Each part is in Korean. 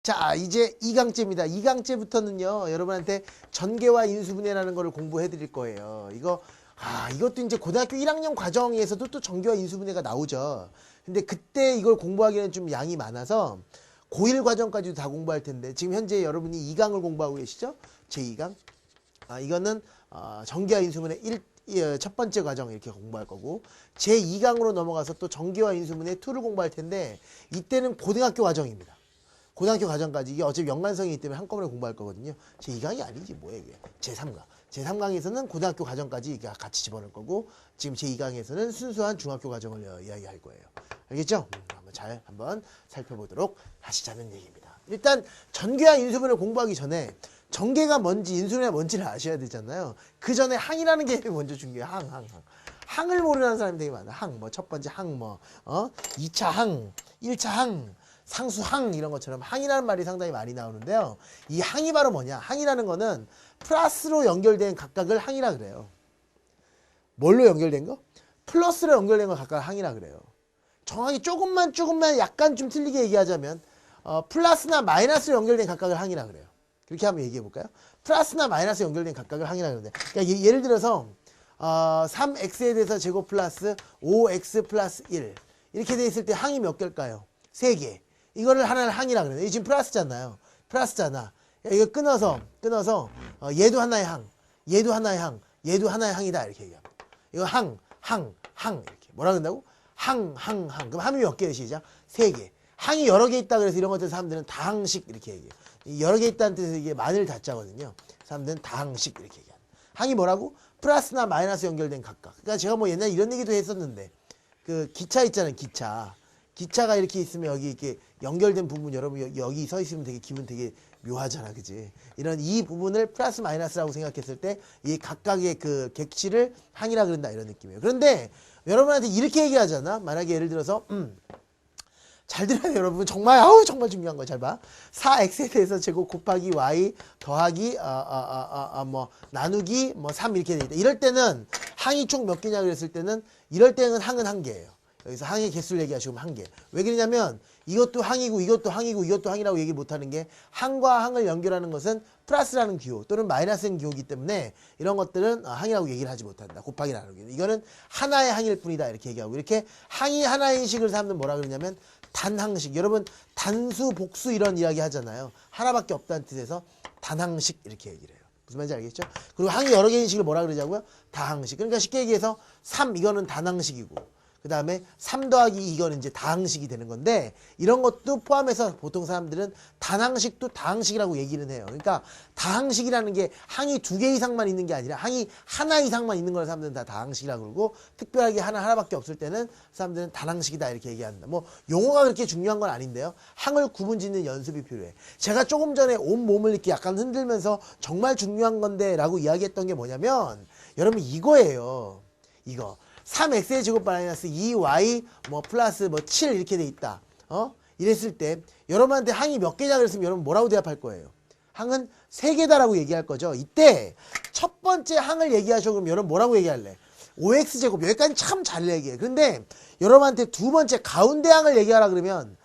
자, 이제 2강째입니다. 2강째부터는요, 여러분한테 전개와 인수분해라는 거를 공부해 드릴 거예요. 이것도 이제 고등학교 1학년 과정에서도 또 전개와 인수분해가 나오죠. 근데 그때 이걸 공부하기에는 좀 양이 많아서 고1 과정까지도 다 공부할 텐데, 지금 현재 여러분이 2강을 공부하고 계시죠? 제2강. 이거는 전개와 인수분해 첫 번째 과정 이렇게 공부할 거고, 제2강으로 넘어가서 또 전개와 인수분해 2를 공부할 텐데, 이때는 고등학교 과정입니다. 고등학교 과정까지. 이게 어차피 연관성이기 때문에 한꺼번에 공부할 거거든요. 제2강이 아니지 뭐야 이게. 제3강. 제3강에서는 고등학교 과정까지 같이 집어넣을 거고, 지금 제2강에서는 순수한 중학교 과정을 이야기할 거예요. 알겠죠? 한번 살펴보도록 하시자는 얘기입니다. 일단 전개와 인수분해를 공부하기 전에 전개가 뭔지 인수분해가 뭔지를 아셔야 되잖아요. 그 전에 항이라는 개념이 먼저 중요해요. 항을 모르는 사람이 되게 많아. 첫 번째 2차 항, 1차 항, 상수항 이런 것처럼 항이라는 말이 상당히 많이 나오는데요. 이 항이 바로 뭐냐? 항이라는 거는 플러스로 연결된 각각을 항이라 그래요. 뭘로 연결된 거? 플러스로 연결된 걸 각각 항이라 그래요. 정확히 조금만 약간 좀 틀리게 얘기하자면 플러스나 마이너스로 연결된 각각을 항이라 그래요. 그렇게 한번 얘기해 볼까요? 플러스나 마이너스 연결된 각각을 항이라 그러는데, 그러니까 예를 들어서 3x에 대해서 제곱 플러스 5x 플러스 1 이렇게 돼 있을 때 항이 몇 개일까요? 3개. 이거를 하나를 항이라 그래요. 이 지금 플러스잖아요. 플러스잖아. 이거 끊어서 얘도 하나의 항, 얘도 하나의 항, 얘도 하나의 항이다 이렇게 얘기합니다. 이거 항 이렇게 뭐라 그런다고? 항. 그럼 함이 몇 개예요? 시작. 3개. 항이 여러 개 있다 그래서 이런 것들 사람들은 다항식 이렇게 얘기해요. 여러 개 있다는 뜻에서 이게 마늘 다짜거든요. 사람들은 다항식 이렇게 얘기합니다. 항이 뭐라고? 플러스나 마이너스 연결된 각각. 그러니까 제가 뭐 옛날에 이런 얘기도 했었는데, 그 기차 있잖아요. 기차가 이렇게 있으면 여기 이렇게 연결된 부분, 여러분 여기 서 있으면 되게 기분 되게 묘하잖아, 그지? 이런 이 부분을 플러스 마이너스라고 생각했을 때 이 각각의 그 객실을 항이라 그런다 이런 느낌이에요. 그런데 여러분한테 이렇게 얘기하잖아. 만약에 예를 들어서 잘 들어야 돼요, 여러분. 정말 정말 중요한 거 잘 봐. 4x에 대해서 제곱 곱하기 y 더하기 나누기 3 이렇게 돼 있다. 이럴 때는 항이 총 몇 개냐 그랬을 때는, 이럴 때는 항은 한 개예요. 여기서 항의 개수를 얘기하시고 한 개. 왜 그러냐면 이것도 항이고 이것도 항이고 이것도 항이라고 얘기 못하는 게, 항과 항을 연결하는 것은 플러스라는 기호 또는 마이너스라는 기호이기 때문에 이런 것들은 항이라고 얘기를 하지 못한다. 곱하기 나누기. 이거는 하나의 항일 뿐이다 이렇게 얘기하고, 이렇게 항이 하나인 식을 사람들은 뭐라 그러냐면 단항식. 여러분 단수 복수 이런 이야기 하잖아요. 하나밖에 없다는 뜻에서 단항식 이렇게 얘기를 해요. 무슨 말인지 알겠죠? 그리고 항이 여러 개인 식을 뭐라 그러자고요? 다항식. 그러니까 쉽게 얘기해서 3 이거는 단항식이고, 그 다음에 3 더하기 이거는 이제 다항식이 되는 건데, 이런 것도 포함해서 보통 사람들은 단항식도 다항식이라고 얘기는 해요. 그러니까 다항식이라는 게 항이 2개 이상만 있는 게 아니라 항이 하나 이상만 있는 걸 사람들은 다 다항식이라고 그러고, 특별하게 하나밖에 없을 때는 사람들은 단항식이다 이렇게 얘기한다. 뭐 용어가 그렇게 중요한 건 아닌데요. 항을 구분 짓는 연습이 필요해. 제가 조금 전에 온 몸을 이렇게 약간 흔들면서 정말 중요한 건데 라고 이야기했던 게 뭐냐면, 여러분 이거예요. 이거. 3x의 제곱 마이너스 2y 플러스 7 이렇게 돼 있다. 이랬을 때 여러분한테 항이 몇 개냐 그랬으면 여러분 뭐라고 대답할 거예요? 항은 3개다라고 얘기할 거죠. 이때 첫 번째 항을 얘기하셔. 그럼 여러분 뭐라고 얘기할래? 5x 제곱. 여기까지 참 잘 얘기해. 그런데 여러분한테 두 번째 가운데 항을 얘기하라 그러면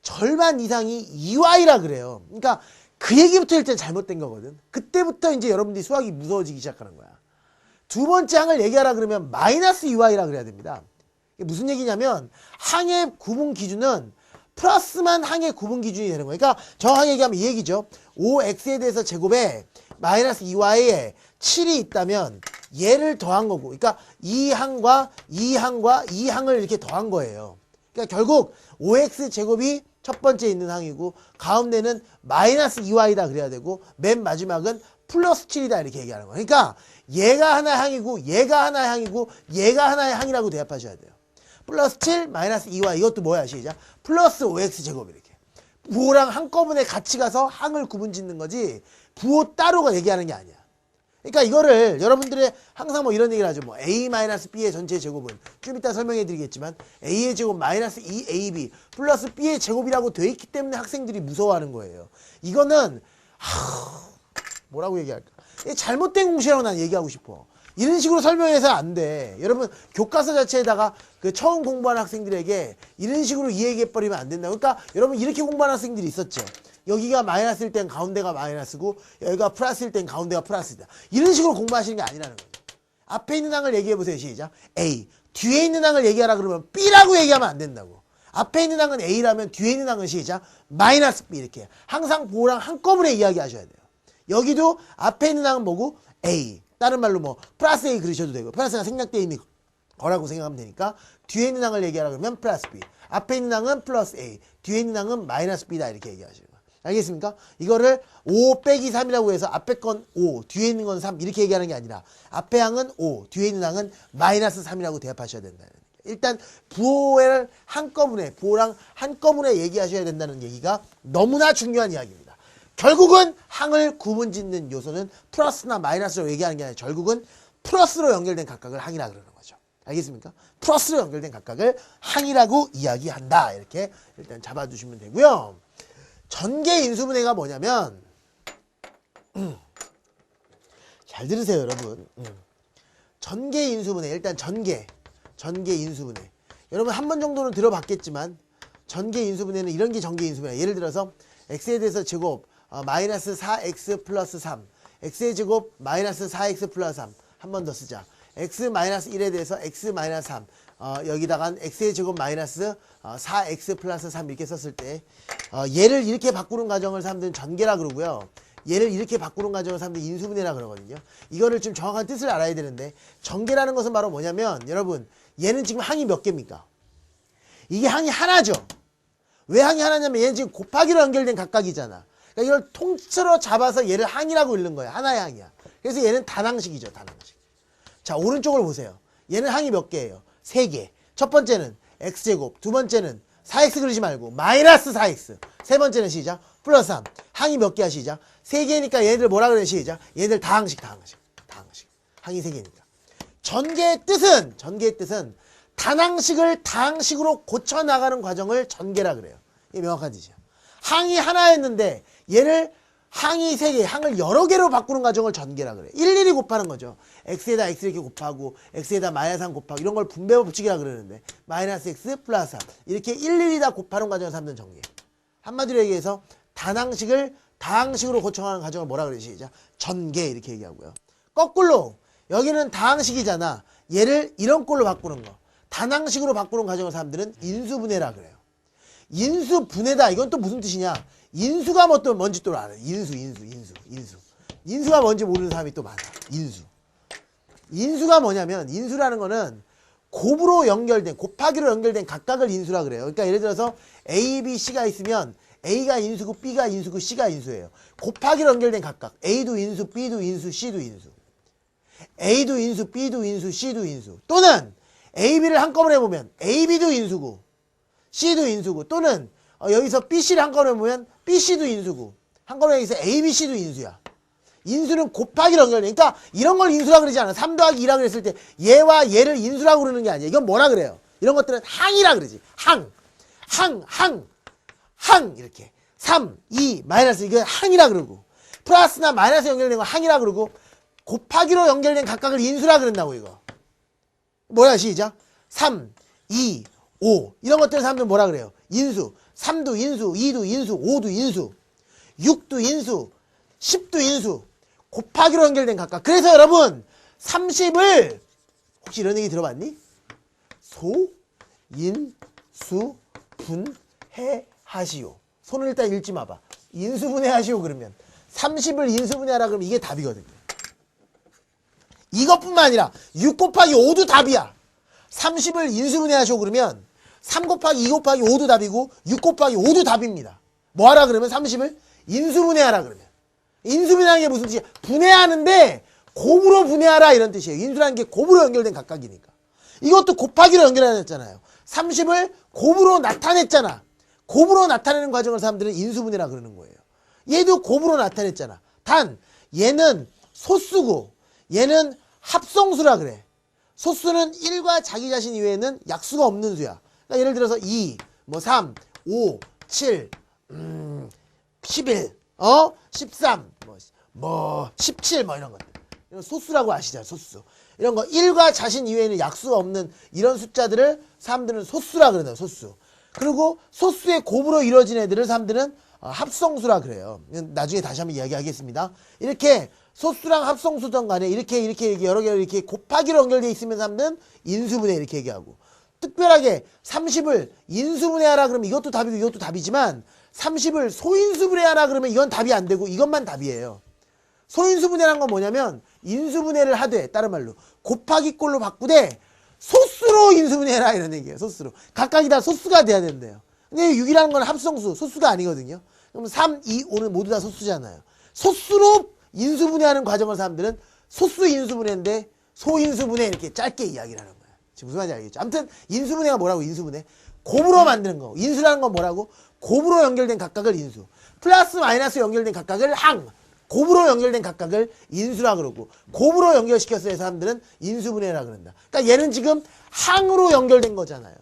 절반 이상이 2y라 그래요. 그러니까 그 얘기부터 일단 잘못된 거거든. 그때부터 이제 여러분들이 수학이 무서워지기 시작하는 거야. 두 번째 항을 얘기하라 그러면 마이너스 2y라 그래야 됩니다. 이게 무슨 얘기냐면 항의 구분 기준은 플러스만 항의 구분 기준이 되는 거예요. 그러니까 정확하게 얘기하면 이 얘기죠. 5x에 대해서 제곱에 마이너스 2y에 7이 있다면 얘를 더한 거고, 그러니까 이 항과 이 항과 이 항을 이렇게 더한 거예요. 그러니까 결국 5x 제곱이 첫 번째 있는 항이고, 가운데는 마이너스 2y다 그래야 되고, 맨 마지막은 플러스 7이다 이렇게 얘기하는 거예요. 그러니까 얘가 하나의 항이고 얘가 하나의 항이고 얘가 하나의 항이라고 대답하셔야 돼요. 플러스 7 마이너스 2y 이것도 뭐야? 시작. 플러스 5x 제곱 이렇게. 부호랑 한꺼번에 같이 가서 항을 구분 짓는 거지, 부호 따로가 얘기하는 게 아니야. 그러니까 이거를 여러분들의 항상 뭐 이런 얘기를 하죠. a-b의 전체 제곱은 좀 이따 설명해 드리겠지만 a의 제곱 마이너스 2ab 플러스 b의 제곱이라고 돼 있기 때문에 학생들이 무서워하는 거예요. 이거는 뭐라고 얘기할까? 잘못된 공식이라고 난 얘기하고 싶어. 이런 식으로 설명해서 안 돼. 여러분 교과서 자체에다가 그 처음 공부하는 학생들에게 이런 식으로 이야기해버리면 안 된다. 그러니까 여러분 이렇게 공부하는 학생들이 있었죠. 여기가 마이너스일 땐 가운데가 마이너스고 여기가 플러스일 땐 가운데가 플러스다. 이런 식으로 공부하시는 게 아니라는 거예요. 앞에 있는 항을 얘기해보세요. 시작. A. 뒤에 있는 항을 얘기하라 그러면 B라고 얘기하면 안 된다고. 앞에 있는 항은 A라면 뒤에 있는 항은 시작. 마이너스 B 이렇게. 항상 보호랑 한꺼번에 이야기하셔야 돼요. 여기도 앞에 있는 항은 뭐고? A. 다른 말로 뭐 플러스 A 그러셔도 되고 플러스가 생략되어 있는 거라고 생각하면 되니까 뒤에 있는 항을 얘기하라 그러면 플러스 B. 앞에 있는 항은 플러스 A. 뒤에 있는 항은 마이너스 B다 이렇게 얘기하시는 거예요. 알겠습니까? 이거를 5 빼기 3이라고 해서 앞에 건 5, 뒤에 있는 건 3 이렇게 얘기하는 게 아니라 앞에 항은 5, 뒤에 있는 항은 마이너스 3이라고 대합하셔야 된다는 얘기예요. 일단 부호를 한꺼번에 부호랑 한꺼번에 얘기하셔야 된다는 얘기가 너무나 중요한 이야기입니다. 결국은 항을 구분짓는 요소는 플러스나 마이너스로 얘기하는 게 아니라 결국은 플러스로 연결된 각각을 항이라 그러는 거죠. 알겠습니까? 플러스로 연결된 각각을 항이라고 이야기한다. 이렇게 일단 잡아주시면 되고요. 전개 인수분해가 뭐냐면 잘 들으세요 여러분. 전개 인수분해 일단 전개 인수분해 여러분 한 번 정도는 들어봤겠지만 전개 인수분해는 이런 게 전개 인수분해. 예를 들어서 x에 대해서 제곱 마이너스 4x 플러스 3 x의 제곱 마이너스 4x 플러스 3 한 번 더 쓰자. x 마이너스 1에 대해서 x 마이너스 3 여기다가 x의 제곱 마이너스 4x 플러스 3 이렇게 썼을 때 얘를 이렇게 바꾸는 과정을 사람들은 전개라 그러고요. 얘를 이렇게 바꾸는 과정을 사람들이 인수분해라 그러거든요. 이거를 좀 정확한 뜻을 알아야 되는데 전개라는 것은 바로 뭐냐면 여러분 얘는 지금 항이 몇 개입니까? 이게 항이 하나죠. 왜 항이 하나냐면 얘는 지금 곱하기로 연결된 각각이잖아. 그러니까 이걸 통째로 잡아서 얘를 항이라고 읽는 거예요. 하나의 항이야. 그래서 얘는 단항식이죠. 단항식. 자 오른쪽을 보세요. 얘는 항이 몇 개예요? 3개. 첫 번째는 x제곱, 두 번째는 4x 그러지 말고 마이너스 4x, 세 번째는 시작 플러스 3. 항이 몇 개야 시작? 3개니까 얘네들 뭐라 그래 시작? 얘네들 다항식. 항이 3개니까. 전개의 뜻은 단항식을 다항식으로 고쳐나가는 과정을 전개라 그래요. 이게 명확한 뜻이야. 항이 하나였는데 얘를 항이 3개, 항을 여러 개로 바꾸는 과정을 전개라 그래요. 일일이 곱하는 거죠. x에다 x 이렇게 곱하고 x에다 마이너스 3 곱하고 이런 걸 분배 법칙이라 그러는데 마이너스 x 플러스 3 이렇게 일일이 다 곱하는 과정을 삼는 전개. 한마디로 얘기해서 단항식을 다항식으로 고쳐가는 과정을 뭐라 그러지? 시작. 전개 이렇게 얘기하고요. 거꾸로 여기는 다항식이잖아. 얘를 이런 꼴로 바꾸는 거. 단항식으로 바꾸는 과정을 사람들은 인수분해라 그래요. 인수분해다. 이건 또 무슨 뜻이냐? 인수가 뭔지 또 알아요. 인수가 뭔지 모르는 사람이 또 많아. 인수가 뭐냐면 인수라는 거는 곱으로 연결된 곱하기로 연결된 각각을 인수라 그래요. 그러니까 예를 들어서 A, B, C가 있으면 A가 인수고 B가 인수고 C가 인수예요. 곱하기로 연결된 각각. A도 인수, B도 인수, C도 인수. A도 인수, B도 인수, C도 인수. 또는 A, B를 한꺼번에 보면 A, B도 인수고 C도 인수고 또는 여기서 B, C를 한꺼번에 보면 B, C도 인수고 한꺼번에 여기서 A, B, C도 인수야. 인수는 곱하기로 연결돼. 그러니까 이런 걸 인수라 그러지 않아. 3 더하기 2라 그랬을 때 얘와 얘를 인수라고 그러는 게 아니야. 이건 뭐라 그래요? 이런 것들은 항이라 그러지. 항 이렇게 3, 2, 마이너스 이게 항이라 그러고 플러스나 마이너스 연결된 거 항이라 그러고 곱하기로 연결된 각각을 인수라 그런다고 이거. 뭐야 시작. 3, 2, 5 이런 것들 사람들 뭐라 그래요? 인수. 3도 인수, 2도 인수, 5도 인수, 6도 인수, 10도 인수. 곱하기로 연결된 각각. 그래서 여러분 30을 혹시 이런 얘기 들어봤니? 소, 인, 수, 분, 해, 하시오. 손을 일단 읽지 마봐. 인수분해 하시오 그러면 30을 인수분해하라 그러면 이게 답이거든요. 이것뿐만 아니라 6 곱하기 5도 답이야. 30을 인수분해 하시오 그러면 3 곱하기 2 곱하기 5도 답이고 6 곱하기 5도 답입니다. 뭐 하라 그러면 30을 인수분해하라 그러면. 인수분해하는 게 무슨 뜻이야? 분해하는데 곱으로 분해하라 이런 뜻이에요. 인수라는 게 곱으로 연결된 각각이니까. 이것도 곱하기로 연결해냈잖아요. 30을 곱으로 나타냈잖아. 곱으로 나타내는 과정을 사람들은 인수분해라 그러는 거예요. 얘도 곱으로 나타냈잖아. 단 얘는 소수고 얘는 합성수라 그래. 소수는 1과 자기 자신 이외에는 약수가 없는 수야. 그러니까 예를 들어서 2, 3, 5, 7, 11, 13, 17 이런 것들. 이런 소수라고 아시죠? 소수. 이런 거 1과 자신 이외에는 약수가 없는 이런 숫자들을 사람들은 소수라 그러는 소수. 그리고 소수의 곱으로 이루어진 애들을 사람들은 합성수라 그래요. 나중에 다시 한번 이야기하겠습니다. 이렇게 소수랑 합성수든 간에 이렇게 여러 개 이렇게 곱하기로 연결되어 있으면 사람들은 인수분해 이렇게 얘기하고, 특별하게 30을 인수분해하라 그러면 이것도 답이고 이것도 답이지만 30을 소인수분해하라 그러면 이건 답이 안 되고 이것만 답이에요. 소인수분해란 건 뭐냐면 인수분해를 하되, 다른 말로 곱하기 꼴로 바꾸되 소수로 인수분해해라 이런 얘기예요. 소수로. 각각이 다 소수가 돼야 된대요. 근데 6이라는 건 합성수, 소수가 아니거든요. 그럼 3, 2, 5는 모두 다 소수잖아요. 소수로 인수분해하는 과정을 사람들은 소수 인수분해인데 소인수분해 이렇게 짧게 이야기를 하는 거예요. 지금 무슨 말인지 알겠죠? 아무튼 인수분해가 뭐라고? 인수분해. 곱으로 만드는 거. 인수라는 건 뭐라고? 곱으로 연결된 각각을 인수. 플러스 마이너스 연결된 각각을 항. 곱으로 연결된 각각을 인수라 그러고, 곱으로 연결시켰어요. 사람들은 인수분해라 그런다. 그러니까 얘는 지금 항으로 연결된 거잖아요.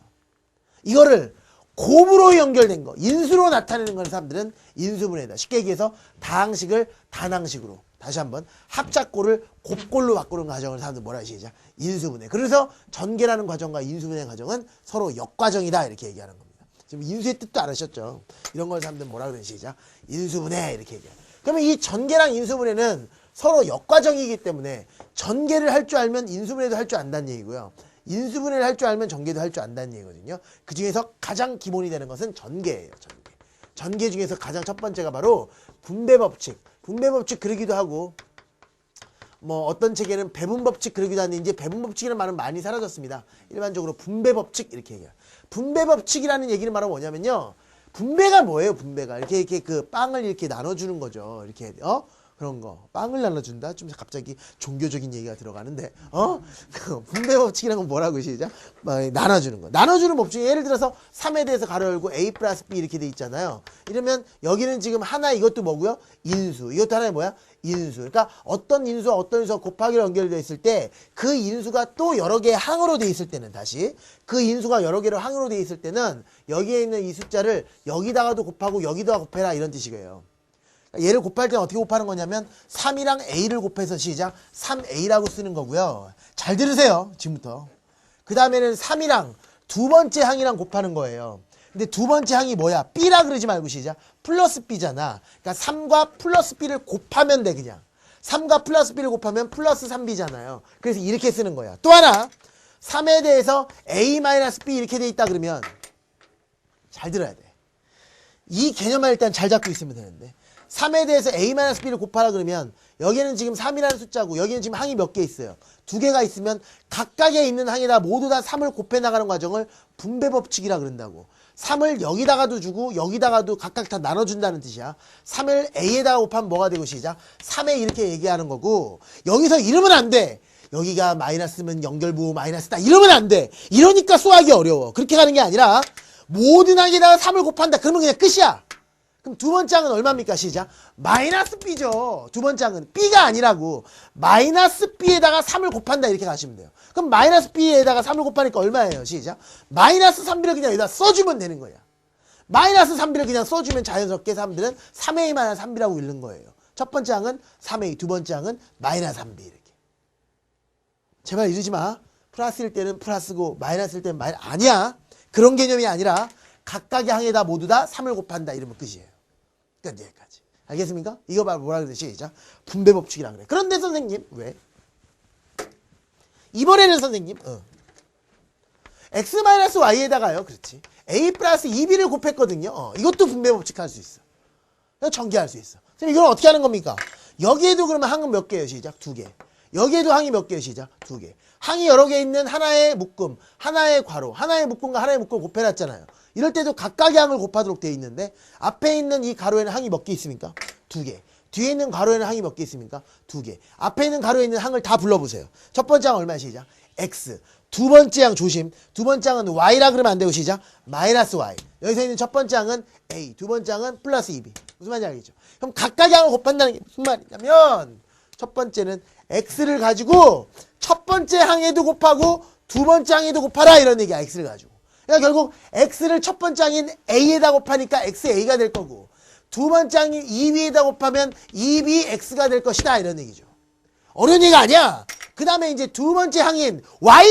이거를 곱으로 연결된 거, 인수로 나타내는 건 사람들은 인수분해다. 쉽게 얘기해서 다항식을 단항식으로, 다시 한번 합작골을 곱골로 바꾸는 과정을 사람들 뭐라 하시죠? 인수분해. 그래서 전개라는 과정과 인수분해 과정은 서로 역과정이다 이렇게 얘기하는 겁니다. 지금 인수의 뜻도 알으셨죠? 이런 걸 사람들 뭐라 그러시죠? 인수분해 이렇게 얘기해요. 그러면 이 전개랑 인수분해는 서로 역과정이기 때문에 전개를 할 줄 알면 인수분해도 할 줄 안다는 얘기고요. 인수분해를 할 줄 알면 전개도 할 줄 안다는 얘기거든요. 그 중에서 가장 기본이 되는 것은 전개예요. 전개. 전개 중에서 가장 첫 번째가 바로 분배법칙. 분배법칙 그러기도 하고, 뭐 어떤 책에는 배분법칙 그러기도 하는데 이제 배분법칙이라는 말은 많이 사라졌습니다. 일반적으로 분배법칙 이렇게 얘기해요. 분배법칙이라는 얘기는 말은 뭐냐면요. 분배가 뭐예요? 분배가 이렇게 그 빵을 이렇게 나눠주는 거죠. 이렇게 그런 거. 빵을 나눠준다? 좀 갑자기 종교적인 얘기가 들어가는데, 그 분배법칙이라는 건 뭐라고 시작? 나눠주는 거. 나눠주는 법칙. 예를 들어서 3에 대해서 가로 열고 A 플러스 B 이렇게 돼 있잖아요. 이러면 여기는 지금 하나, 이것도 뭐고요? 인수. 이것도 하나의 뭐야? 인수. 그러니까 어떤 인수와 어떤 인수가 곱하기로 연결되어 있을 때 그 인수가 또 여러 개의 항으로 되어 있을 때는, 다시 그 인수가 여러 개로 항으로 되어 있을 때는 여기에 있는 이 숫자를 여기다가도 곱하고 여기다가 곱해라 이런 뜻이에요. 얘를 곱할 때는 어떻게 곱하는 거냐면 3이랑 A를 곱해서 시작 3A라고 쓰는 거고요. 잘 들으세요. 지금부터. 그 다음에는 3이랑 두 번째 항이랑 곱하는 거예요. 근데 두 번째 항이 뭐야? B라 그러지 말고 시작 플러스 B잖아. 그러니까 3과 플러스 B를 곱하면 돼. 그냥 3과 플러스 B를 곱하면 플러스 3B잖아요. 그래서 이렇게 쓰는 거야. 또 하나 3에 대해서 A-B 이렇게 돼 있다 그러면 잘 들어야 돼. 이 개념만 일단 잘 잡고 있으면 되는데, 3에 대해서 A-B를 곱하라 그러면 여기는 지금 3이라는 숫자고 여기는 지금 항이 몇 개 있어요. 두 개가 있으면 각각에 있는 항에다 모두 다 3을 곱해 나가는 과정을 분배법칙이라 그런다고. 3을 여기다가도 주고 여기다가도 각각 다 나눠준다는 뜻이야. 3을 A에다가 곱하면 뭐가 되고 시작 3에 이렇게 얘기하는 거고, 여기서 이러면 안 돼. 여기가 마이너스면 연결부 마이너스다 이러면 안 돼. 이러니까 수학이 어려워. 그렇게 가는 게 아니라 모든 항에다가 3을 곱한다 그러면 그냥 끝이야. 그럼 두 번째 항은 얼마입니까? 시작 마이너스 B죠. 두 번째 항은 B가 아니라고 마이너스 B에다가 3을 곱한다 이렇게 가시면 돼요. 그럼 마이너스 B에다가 3을 곱하니까 얼마예요? 시작 마이너스 3B를 그냥 여기다 써주면 되는 거야. 마이너스 3B를 그냥 써주면 자연스럽게 사람들은 3A 마이너스 3B라고 읽는 거예요. 첫 번째 항은 3A, 두 번째 항은 마이너스 3B 이렇게. 제발 이러지 마. 플러스일 때는 플러스고 마이너스일 때는 마이너스. 아니야. 그런 개념이 아니라 각각의 항에다 모두 다 3을 곱한다 이러면 끝이에요. 그러니까 여기까지. 알겠습니까? 이거 뭐라 그러지? 시작. 분배법칙이라 그래. 그런데 선생님 왜? 이번에는 선생님 x-y에다가요. 그렇지. a 플러스 2b를 곱했거든요. 이것도 분배법칙 할 수 있어. 전개할 수 있어. 그럼 이걸 어떻게 하는 겁니까? 여기에도 그러면 항은 몇 개예요? 시작. 2개. 여기에도 항이 몇 개예요? 시작. 2개. 항이 여러 개 있는 하나의 묶음, 하나의 괄호, 하나의 묶음과 하나의 묶음을 곱해놨잖아요. 이럴 때도 각각의 항을 곱하도록 되어 있는데, 앞에 있는 이 가로에는 항이 몇 개 있습니까? 2개. 뒤에 있는 가로에는 항이 몇 개 있습니까? 2개. 앞에 있는 가로에 있는 항을 다 불러보세요. 첫 번째 항 얼마야? 시작. x. 두 번째 항 조심. 두 번째 항은 y라 그러면 안 되고 시작. 마이너스 y. 여기서 있는 첫 번째 항은 a. 두 번째 항은 플러스 2b. 무슨 말인지 알겠죠? 그럼 각각의 항을 곱한다는 게 무슨 말이냐면, 첫 번째는 x를 가지고 첫 번째 항에도 곱하고 두 번째 항에도 곱하라 이런 얘기야. x를 가지고. 그러니까 결국 x를 첫 번째 항인 a에다 곱하니까 xa가 될 거고, 두 번째 항인 2b에다 곱하면 2bx가 될 것이다 이런 얘기죠. 어려운 얘기가 아니야. 그 다음에 이제 두 번째 항인 y?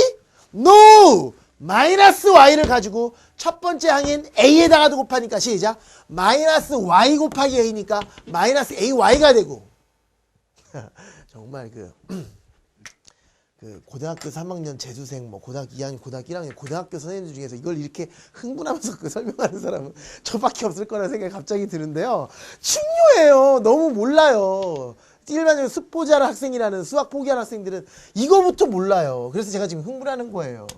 no! 마이너스 y를 가지고 첫 번째 항인 a에다가 곱하니까 시작. 마이너스 y 곱하기 a니까 마이너스 ay가 되고 정말 그 고등학교 3학년 재수생 뭐 고등학교 2학년 고등학교 1학년 고등학교 선생님들 중에서 이걸 이렇게 흥분하면서 설명하는 사람은 저밖에 없을 거라는 생각이 갑자기 드는데요. 중요해요. 너무 몰라요. 일반적으로 습보자를 학생이라는 수학 포기한 학생들은 이거부터 몰라요. 그래서 제가 지금 흥분하는 거예요.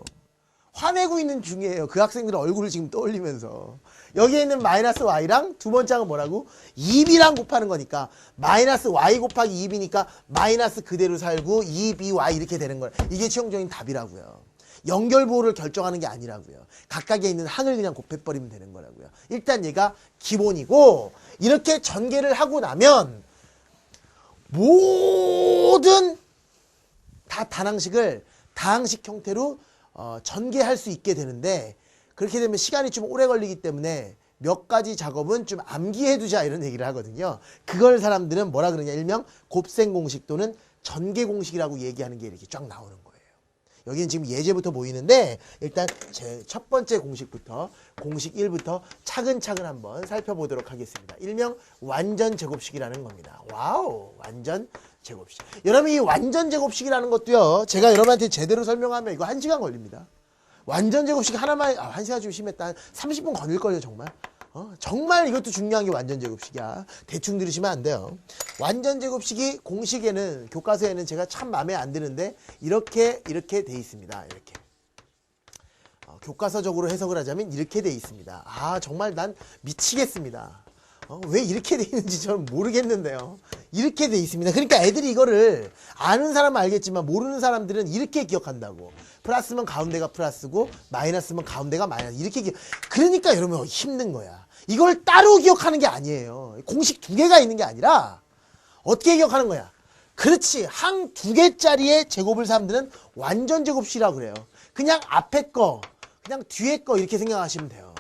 화내고 있는 중이에요. 그 학생들의 얼굴을 지금 떠올리면서. 여기에 있는 마이너스 y랑 두 번째 항은 뭐라고? 2b랑 곱하는 거니까 마이너스 y 곱하기 2b니까 마이너스 그대로 살고 2by 이렇게 되는 거예요. 이게 최종적인 답이라고요. 연결부호를 결정하는 게 아니라고요. 각각에 있는 항을 그냥 곱해버리면 되는 거라고요. 일단 얘가 기본이고 이렇게 전개를 하고 나면 모든 다항식을 다항식 형태로 전개할 수 있게 되는데 그렇게 되면 시간이 좀 오래 걸리기 때문에 몇 가지 작업은 좀 암기해 두자 이런 얘기를 하거든요. 그걸 사람들은 뭐라 그러냐 일명 곱셈 공식 또는 전개 공식이라고 얘기하는 게 이렇게 쫙 나오는 거예요. 여기는 지금 예제부터 보이는데 일단 제 첫 번째 공식부터 공식 1부터 차근차근 한번 살펴보도록 하겠습니다. 일명 완전 제곱식이라는 겁니다. 와우, 완전 제곱식. 여러분 이 완전 제곱식이라는 것도요. 제가 여러분한테 제대로 설명하면 이거 1시간 걸립니다. 완전 제곱식 하나만 1시간 좀 심했다. 30분 걸릴걸요 정말. 정말 이것도 중요한 게 완전 제곱식이야. 대충 들으시면 안 돼요. 완전 제곱식이 공식에는 교과서에는 제가 참 마음에 안 드는데 이렇게 돼 있습니다. 이렇게. 교과서적으로 해석을 하자면 이렇게 돼 있습니다. 아 정말 난 미치겠습니다. 왜 이렇게 돼 있는지 저는 모르겠는데요. 이렇게 돼 있습니다. 그러니까 애들이 이거를 아는 사람은 알겠지만 모르는 사람들은 이렇게 기억한다고. 플러스면 가운데가 플러스고 마이너스면 가운데가 마이너스 이렇게 그러니까 여러분 힘든 거야. 이걸 따로 기억하는 게 아니에요. 공식 2개가 있는 게 아니라 어떻게 기억하는 거야? 그렇지. 항 2개짜리의 제곱을 사람들은 완전 제곱식이라고 그래요. 그냥 앞에 거 그냥 뒤에 거 이렇게 생각하시면 돼요.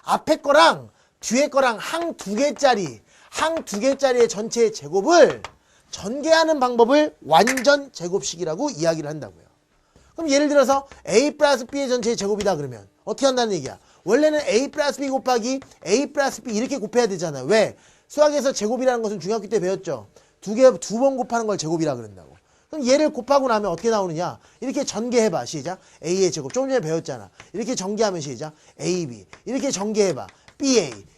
앞에 거랑 뒤에 거랑 항 2개짜리의 전체의 제곱을 전개하는 방법을 완전 제곱식이라고 이야기를 한다고요. 그럼 예를 들어서 a 플러스 b의 전체의 제곱이다 그러면 어떻게 한다는 얘기야? 원래는 a 플러스 b 곱하기 a 플러스 b 이렇게 곱해야 되잖아요. 왜? 수학에서 제곱이라는 것은 중학교 때 배웠죠. 두 번 곱하는 걸 제곱이라 그런다고. 그럼 얘를 곱하고 나면 어떻게 나오느냐? 이렇게 전개해봐. 시작. a의 제곱. 조금 전에 배웠잖아. 이렇게 전개하면 시작. ab. 이렇게 전개해봐. ba.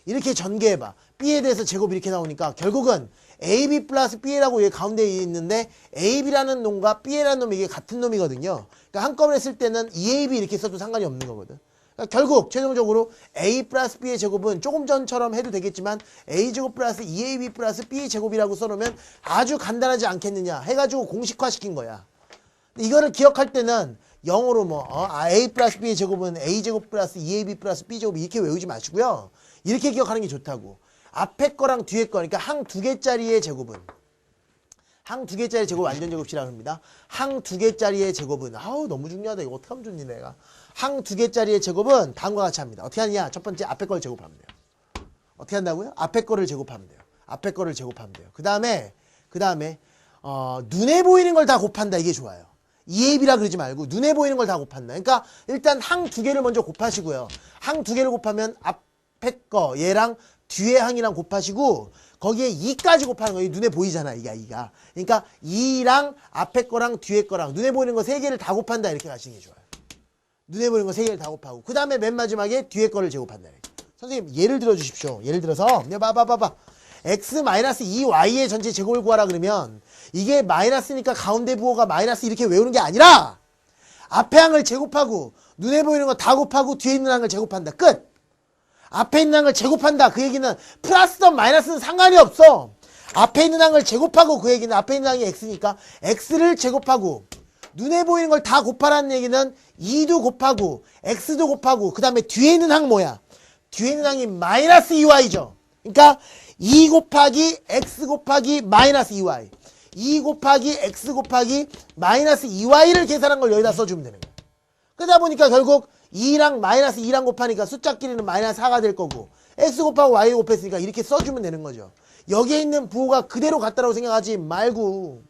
이렇게 전개해봐. b에 대해서 제곱이 이렇게 나오니까 결국은 ab 플러스 ba라고 여기 가운데에 있는데 ab라는 놈과 ba라는 놈이 이게 같은 놈이거든요. 그러니까 한꺼번에 쓸 때는 2ab 이렇게 써도 상관이 없는 거거든. 그러니까 결국 최종적으로 a 플러스 b의 제곱은 조금 전처럼 해도 되겠지만 a제곱 플러스 2ab 플러스 b의 제곱이라고 써놓으면 아주 간단하지 않겠느냐 해가지고 공식화시킨 거야. 이거를 기억할 때는 영어로 a 플러스 b의 제곱은 a제곱 플러스 2ab 플러스 b제곱 이렇게 외우지 마시고요. 이렇게 기억하는 게 좋다고. 앞에 거랑 뒤에 거 그러니까 항 2개짜리의 제곱은 항 2개짜리 제곱 완전 제곱식이라고 합니다. 항 2개짜리의 제곱은 아우 너무 중요하다. 이거 어떻게 하면 좋니 내가. 항 2개짜리의 제곱은 다음과 같이 합니다. 어떻게 하느냐? 첫 번째 앞에 걸 제곱하면 돼요. 어떻게 한다고요? 앞에 거를 제곱하면 돼요. 앞에 거를 제곱하면 돼요. 그 다음에 눈에 보이는 걸 다 곱한다. 이게 좋아요. 2ab라 그러지 말고 눈에 보이는 걸 다 곱한다. 그러니까 일단 항 2개를 먼저 곱하시고요. 항 2개를 곱하면 앞에 거 얘랑 뒤에 항이랑 곱하시고 거기에 2까지 곱하는 거예요. 눈에 보이잖아. 이가. 그러니까 2랑 앞에 거랑 뒤에 거랑 눈에 보이는 거 3개를 다 곱한다. 이렇게 가시는 게 좋아요. 눈에 보이는 거 3개를 다 곱하고 그 다음에 맨 마지막에 뒤에 거를 제곱한다. 선생님 예를 들어 주십시오. 예를 들어서 봐봐. x-2y의 전체 제곱을 구하라 그러면 이게 마이너스니까 가운데 부호가 마이너스 이렇게 외우는 게 아니라 앞에 항을 제곱하고 눈에 보이는 거 다 곱하고 뒤에 있는 항을 제곱한다. 끝! 앞에 있는 항을 제곱한다. 그 얘기는 플러스든 마이너스는 상관이 없어. 앞에 있는 항을 제곱하고 그 얘기는 앞에 있는 항이 x니까 x를 제곱하고 눈에 보이는 걸 다 곱하라는 얘기는 2도 곱하고 x도 곱하고 그 다음에 뒤에 있는 항 뭐야? 뒤에 있는 항이 마이너스 2y죠. 그러니까 2 곱하기 x 곱하기 마이너스 2y 2 곱하기 x 곱하기 마이너스 2y를 계산한 걸 여기다 써주면 되는 거야. 그러다 보니까 결국 2랑 마이너스 2랑 곱하니까 숫자끼리는 마이너스 4가 될 거고 x 곱하고 y 곱했으니까 이렇게 써주면 되는 거죠. 여기에 있는 부호가 그대로 같다라고 생각하지 말고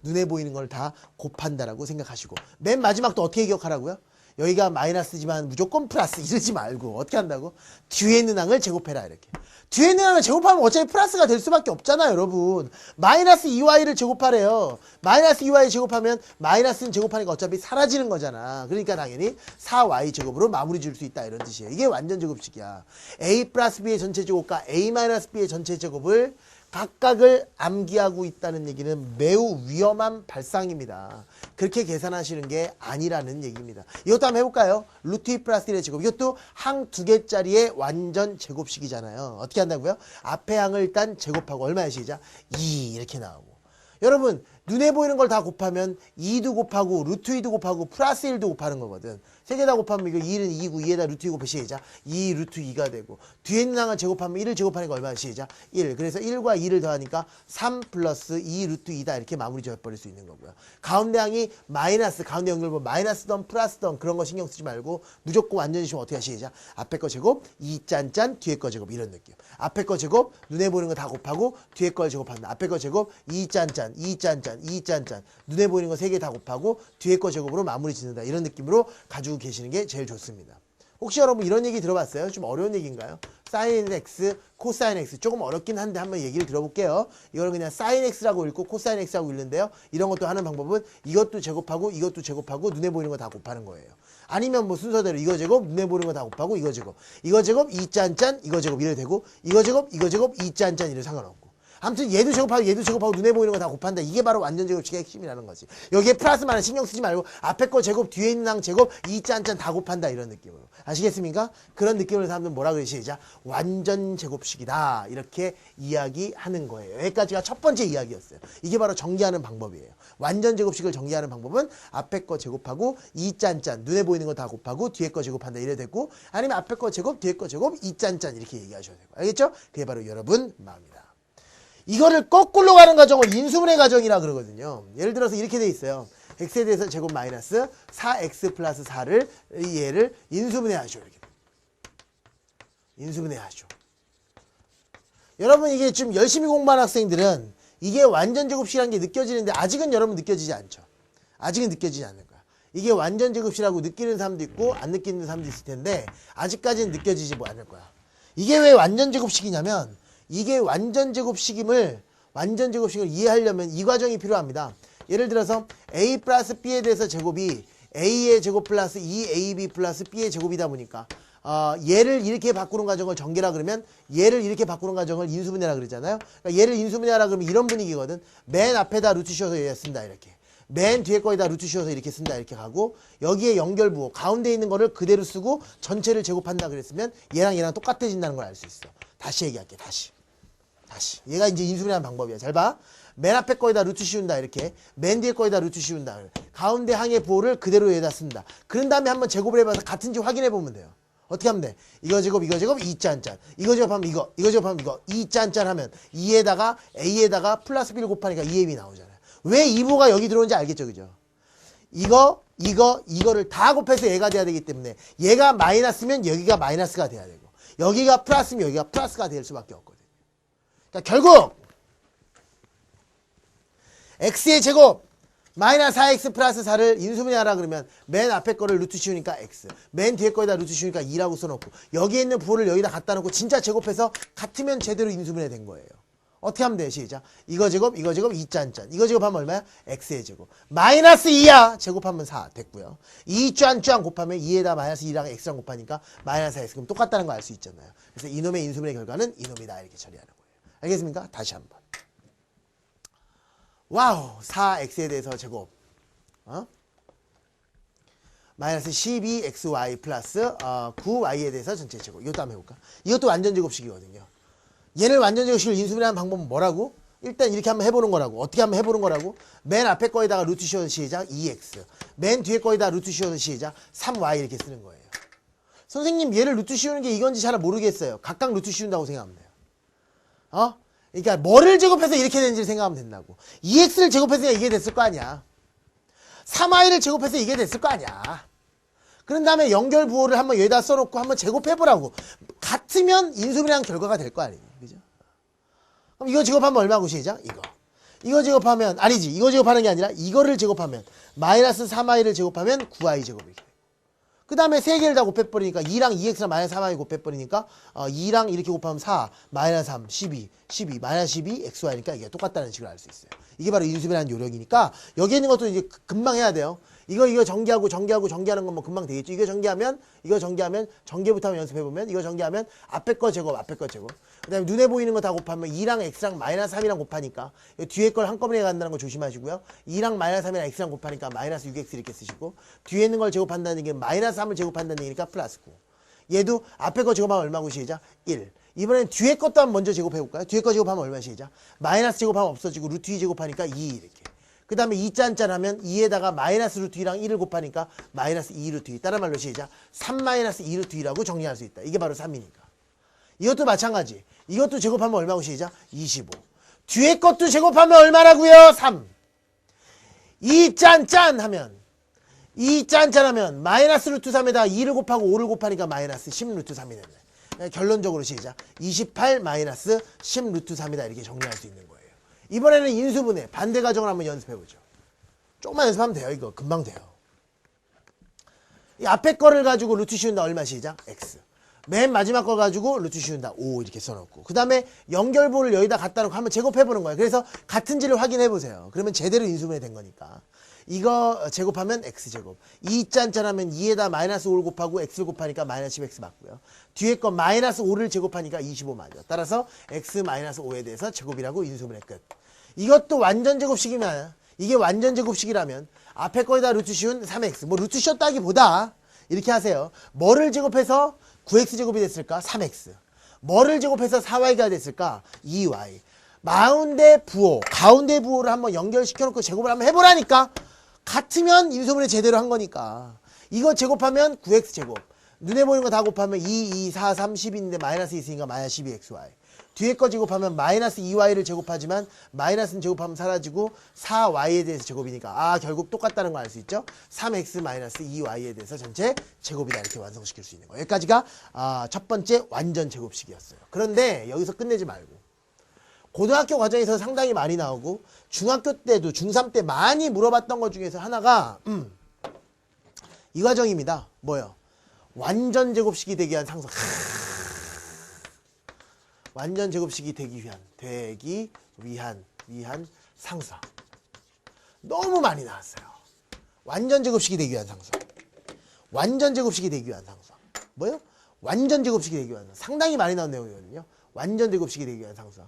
눈에 보이는 걸 다 곱한다라고 생각하시고 맨 마지막도 어떻게 기억하라고요? 여기가 마이너스지만 무조건 플러스 이러지 말고 어떻게 한다고? 뒤에 있는 항을 제곱해라 이렇게. 뒤에 있는 항을 제곱하면 어차피 플러스가 될 수밖에 없잖아요 여러분. 마이너스 2y를 제곱하래요. 마이너스 2y 제곱하면 마이너스는 제곱하니까 어차피 사라지는 거잖아. 그러니까 당연히 4y 제곱으로 마무리 줄 수 있다 이런 뜻이에요. 이게 완전 제곱식이야. a 플러스 b의 전체 제곱과 a 마이너스 b의 전체 제곱을 각각을 암기하고 있다는 얘기는 매우 위험한 발상입니다. 그렇게 계산하시는 게 아니라는 얘기입니다. 이것도 한번 해볼까요? 루트 2 플러스 1의 제곱. 이것도 항 두 개짜리의 완전 제곱식이잖아요. 어떻게 한다고요? 앞에 항을 일단 제곱하고 얼마야 시작? 2 이렇게 나오고. 여러분 눈에 보이는 걸 다 곱하면 2도 곱하고 루트 2도 곱하고 플러스 1도 곱하는 거거든. 세 개 다 곱하면 이거 2는 2고 2에다 루트 2 곱해 시작. 2 루트 2가 되고 뒤에 있는 항을 제곱하면 1을 제곱하니까 얼마나 시작? 1. 그래서 1과 2를 더하니까 3 플러스 2 루트 2다 이렇게 마무리 지어버릴 수 있는 거고요. 가운데 항이 마이너스 가운데 연결부 마이너스던 플러스던 그런 거 신경 쓰지 말고 무조건 완전히 쉬면 어떻게 하시죠? 앞에 거 제곱 2 짠짠 뒤에 거 제곱 이런 느낌. 앞에 거 제곱 눈에 보이는 거 다 곱하고 뒤에 걸 제곱한다. 앞에 거 제곱 2 짠짠 2 짠짠 2 짠짠 눈에 보이는 거 3개 다 곱하고 뒤에 거 제곱으로 마무리 짓는다. 이런 느낌으로 가지고 계시는 게 제일 좋습니다. 혹시 여러분 이런 얘기 들어봤어요? 좀 어려운 얘기인가요? 사인 x, 코사인 x 조금 어렵긴 한데 한번 얘기를 들어볼게요. 이걸 그냥 사인 x라고 읽고 코사인 x라고 읽는데요. 이런 것도 하는 방법은 이것도 제곱하고 이것도 제곱하고 눈에 보이는 거 다 곱하는 거예요. 아니면 뭐 순서대로 이거 제곱 눈에 보이는 거 다 곱하고 이거 제곱 2 짠짠 이거 제곱 이래 되고 이거 제곱 2 짠짠 이래 상관없고. 아무튼 얘도 제곱하고 눈에 보이는 거 다 곱한다. 이게 바로 완전 제곱식의 핵심이라는 거지. 여기에 플러스만은 신경 쓰지 말고 앞에 거 제곱 뒤에 있는 항 제곱 2 짠짠 다 곱한다 이런 느낌으로. 아시겠습니까? 그런 느낌으로 사람들은 뭐라 그러시죠? 완전 제곱식이다. 이렇게 이야기하는 거예요. 여기까지가 첫 번째 이야기였어요. 이게 바로 전개하는 방법이에요. 완전 제곱식을 전개하는 방법은 앞에 거 제곱하고 2 짠짠 눈에 보이는 거 다 곱하고 뒤에 거 제곱한다 이래 되고 아니면 앞에 거 제곱 뒤에 거 제곱 2 짠짠 이렇게 얘기하셔도 되고. 알겠죠? 그게 바로 여러분 마음입니다. 이거를 거꾸로 가는 과정을 인수분해 과정이라 그러거든요. 예를 들어서 이렇게 돼 있어요. x에 대해서 제곱 마이너스 4x 플러스 4를 얘를 인수분해 하죠. 이렇게. 인수분해 하죠. 여러분 이게 좀 열심히 공부하는 학생들은 이게 완전 제곱식이라는 게 느껴지는데 아직은 여러분 느껴지지 않죠. 아직은 느껴지지 않는 거야. 이게 완전 제곱식이라고 느끼는 사람도 있고 안 느끼는 사람도 있을 텐데 아직까지는 느껴지지 않을 거야. 이게 왜 완전 제곱식이냐면 이게 완전 제곱식을 이해하려면 이 과정이 필요합니다. 예를 들어서 a 플러스 b에 대해서 제곱이 a의 제곱 플러스 2ab 플러스 b의 제곱이다 보니까 얘를 이렇게 바꾸는 과정을 전개라 그러면 얘를 이렇게 바꾸는 과정을 인수분해라 그러잖아요. 그러니까 얘를 인수분해하라 그러면 이런 분위기거든. 맨 앞에다 루트 씌워서 얘 쓴다 이렇게. 맨 뒤에 거에다 루트 씌워서 이렇게 쓴다 이렇게 가고 여기에 연결부호 가운데 있는 거를 그대로 쓰고 전체를 제곱한다 그랬으면 얘랑 똑같아진다는 걸 알 수 있어. 다시 얘기할게. 다시. 얘가 이제 인수분해하는 방법이야. 잘 봐. 맨 앞에 거에다 루트 씌운다 이렇게. 맨 뒤에 거에다 루트 씌운다. 가운데 항의 부호를 그대로 여기다 쓴다. 그런 다음에 한번 제곱을 해봐서 같은지 확인해 보면 돼요. 어떻게 하면 돼? 이거 제곱 2 짠짠. 이거 제곱하면 이거 제곱하면 이거 2 짠짠 하면 2에다가 a에다가 플러스 b를 곱하니까 2ab 나오잖아요. 왜 2부가 여기 들어오는지 알겠죠? 그죠? 이거를 다 곱해서 얘가 돼야 되기 때문에 얘가 마이너스면 여기가 마이너스가 돼야 되고 여기가 플러스면 여기가 플러스가 될 수밖에 없거든요. 그러니까 결국 x의 제곱 마이너스 4x 플러스 4를 인수분해하라 그러면 맨 앞에 거를 루트 씌우니까 x 맨 뒤에 거에다 루트 씌우니까 2라고 써놓고 여기에 있는 부호를 여기다 갖다 놓고 진짜 제곱해서 같으면 제대로 인수분해 된 거예요. 어떻게 하면 돼? 시작. 이거 제곱 2 짠짠. 이거 제곱하면 얼마야? x의 제곱. 마이너스 2야. 제곱하면 4 됐고요. 2 짠짠 곱하면 2에다 마이너스 2랑 x랑 곱하니까 마이너스 4x. 그럼 똑같다는 거 알 수 있잖아요. 그래서 이놈의 인수분해 결과는 이놈이다. 이렇게 처리하는 거예요. 알겠습니까? 다시 한번. 와우. 4x에 대해서 제곱. 마이너스 12xy 플러스 9y에 대해서 전체 제곱. 이것도 한번 해볼까? 이것도 완전 제곱식이거든요. 얘를 완전 제곱식을 인수분해하는 방법은 뭐라고? 일단 이렇게 한번 해보는 거라고. 어떻게 한번 해보는 거라고? 맨 앞에 거에다가 루트 씌워서 시작 2x. 맨 뒤에 거에다가 루트 씌워서 시작 3y 이렇게 쓰는 거예요. 선생님 얘를 루트 씌우는 게 이건지 잘 모르겠어요. 각각 루트 씌운다고 생각하면 돼요. 그러니까 뭐를 제곱해서 이렇게 되는지를 생각하면 된다고. 2x를 제곱해서 이게 됐을 거 아니야. 3y를 제곱해서 이게 됐을 거 아니야. 그런 다음에 연결 부호를 한번 여기다 써놓고 한번 제곱해보라고. 같으면 인수분해한 결과가 될 거 아니에요. 그죠? 그럼 이거 제곱하면 얼마고 시작? 이거 제곱하면 아니지. 이거 제곱하는 게 아니라 이거를 제곱하면 마이너스 3i를 제곱하면 9i 제곱이 이렇게. 그 다음에 3개를 다 곱해버리니까 2랑 2x랑 마이너스 3i 곱해버리니까 2랑 이렇게 곱하면 4, 마이너스 3, 12, 마이너스 12, xy니까 이게 똑같다는 식으로 알 수 있어요. 이게 바로 인수분해라는 요령이니까 여기 있는 것도 이제 금방 해야 돼요. 이거 정리하는 건 뭐 금방 되겠죠. 이거 정리하면 정리부터 한번 연습해보면 이거 정리하면 앞에 거 제곱 그 다음에 눈에 보이는 거 다 곱하면 2랑 x랑 마이너스 3이랑 곱하니까 뒤에 걸 한꺼번에 간다는 거 조심하시고요. 2랑 마이너스 3이랑 x랑 곱하니까 마이너스 6x 이렇게 쓰시고 뒤에 있는 걸 제곱한다는 얘기는 마이너스 3을 제곱한다는 얘기니까 플러스 9. 얘도 앞에 거 제곱하면 얼마고 시작? 1. 이번엔 뒤에 것도 한번 먼저 제곱해볼까요? 뒤에 거 제곱하면 얼마 시작? 마이너스 제곱하면 없어지고 루트 2 제곱하니까 2 이렇게. 그 다음에 2짠짠 하면 2에다가 마이너스 루트 2랑 1을 곱하니까 마이너스 2 루트 2. 다른 말로 시작. 3 마이너스 2 루트 2라고 정리할 수 있다. 이게 바로 3이니까. 이것도 마찬가지. 이것도 제곱하면 얼마고 시작? 25. 뒤에 것도 제곱하면 얼마라고요? 3. 2짠짠 하면 마이너스 루트 3에다가 2를 곱하고 5를 곱하니까 마이너스 10 루트 3이 되네. 결론적으로 시작. 28 마이너스 10 루트 3이다. 이렇게 정리할 수 있는 거예요. 이번에는 인수분해 반대 과정을 한번 연습해보죠. 조금만 연습하면 돼요. 이거 금방 돼요. 이 앞에 거를 가지고 루트 씌운다 얼마 시작? x. 맨 마지막 거 가지고 루트 씌운다 5 이렇게 써놓고 그 다음에 연결부를 여기다 갖다 놓고 한번 제곱해보는 거예요. 그래서 같은지를 확인해보세요. 그러면 제대로 인수분해 된 거니까. 이거 제곱하면 x제곱 2짠짠 하면 2에다 마이너스 5를 곱하고 x를 곱하니까 마이너스 10x 맞고요. 뒤에 거 마이너스 5를 제곱하니까 25 맞아요. 따라서 x 마이너스 5에 대해서 제곱이라고 인수분해 끝. 이것도 완전 제곱식이면 이게 완전 제곱식이라면 앞에 거에다 루트 씌운 3x 뭐 루트 씌웠다기보다 이렇게 하세요. 뭐를 제곱해서 9x제곱이 됐을까? 3x. 뭐를 제곱해서 4y가 됐을까? 2y. 가운데 부호를 한번 연결시켜놓고 제곱을 한번 해보라니까. 같으면 인수분해 제대로 한 거니까. 이거 제곱하면 9x제곱. 눈에 보이는 거 다 곱하면 2, 4, 3, 10인데 마이너스 있으니까 마이너스 12xy. 뒤에 거 제곱하면 마이너스 2y를 제곱하지만 마이너스는 제곱하면 사라지고 4y에 대해서 제곱이니까 결국 똑같다는 거 알 수 있죠. 3x 마이너스 2y에 대해서 전체 제곱이다 이렇게 완성시킬 수 있는 거예요. 여기까지가 첫 번째 완전 제곱식이었어요. 그런데 여기서 끝내지 말고 고등학교 과정에서 상당히 많이 나오고 중학교 때도 중3 때 많이 물어봤던 것 중에서 하나가 이 과정입니다. 뭐요? 완전 제곱식이 되기 위한 상상. 완전 제곱식이 되기 위한 상사. 너무 많이 나왔어요. 완전 제곱식이 되기 위한 상사. 완전 제곱식이 되기 위한 상사. 뭐요? 완전 제곱식이 되기 위한 상사. 상당히 많이 나온 내용이거든요. 완전 제곱식이 되기 위한 상사.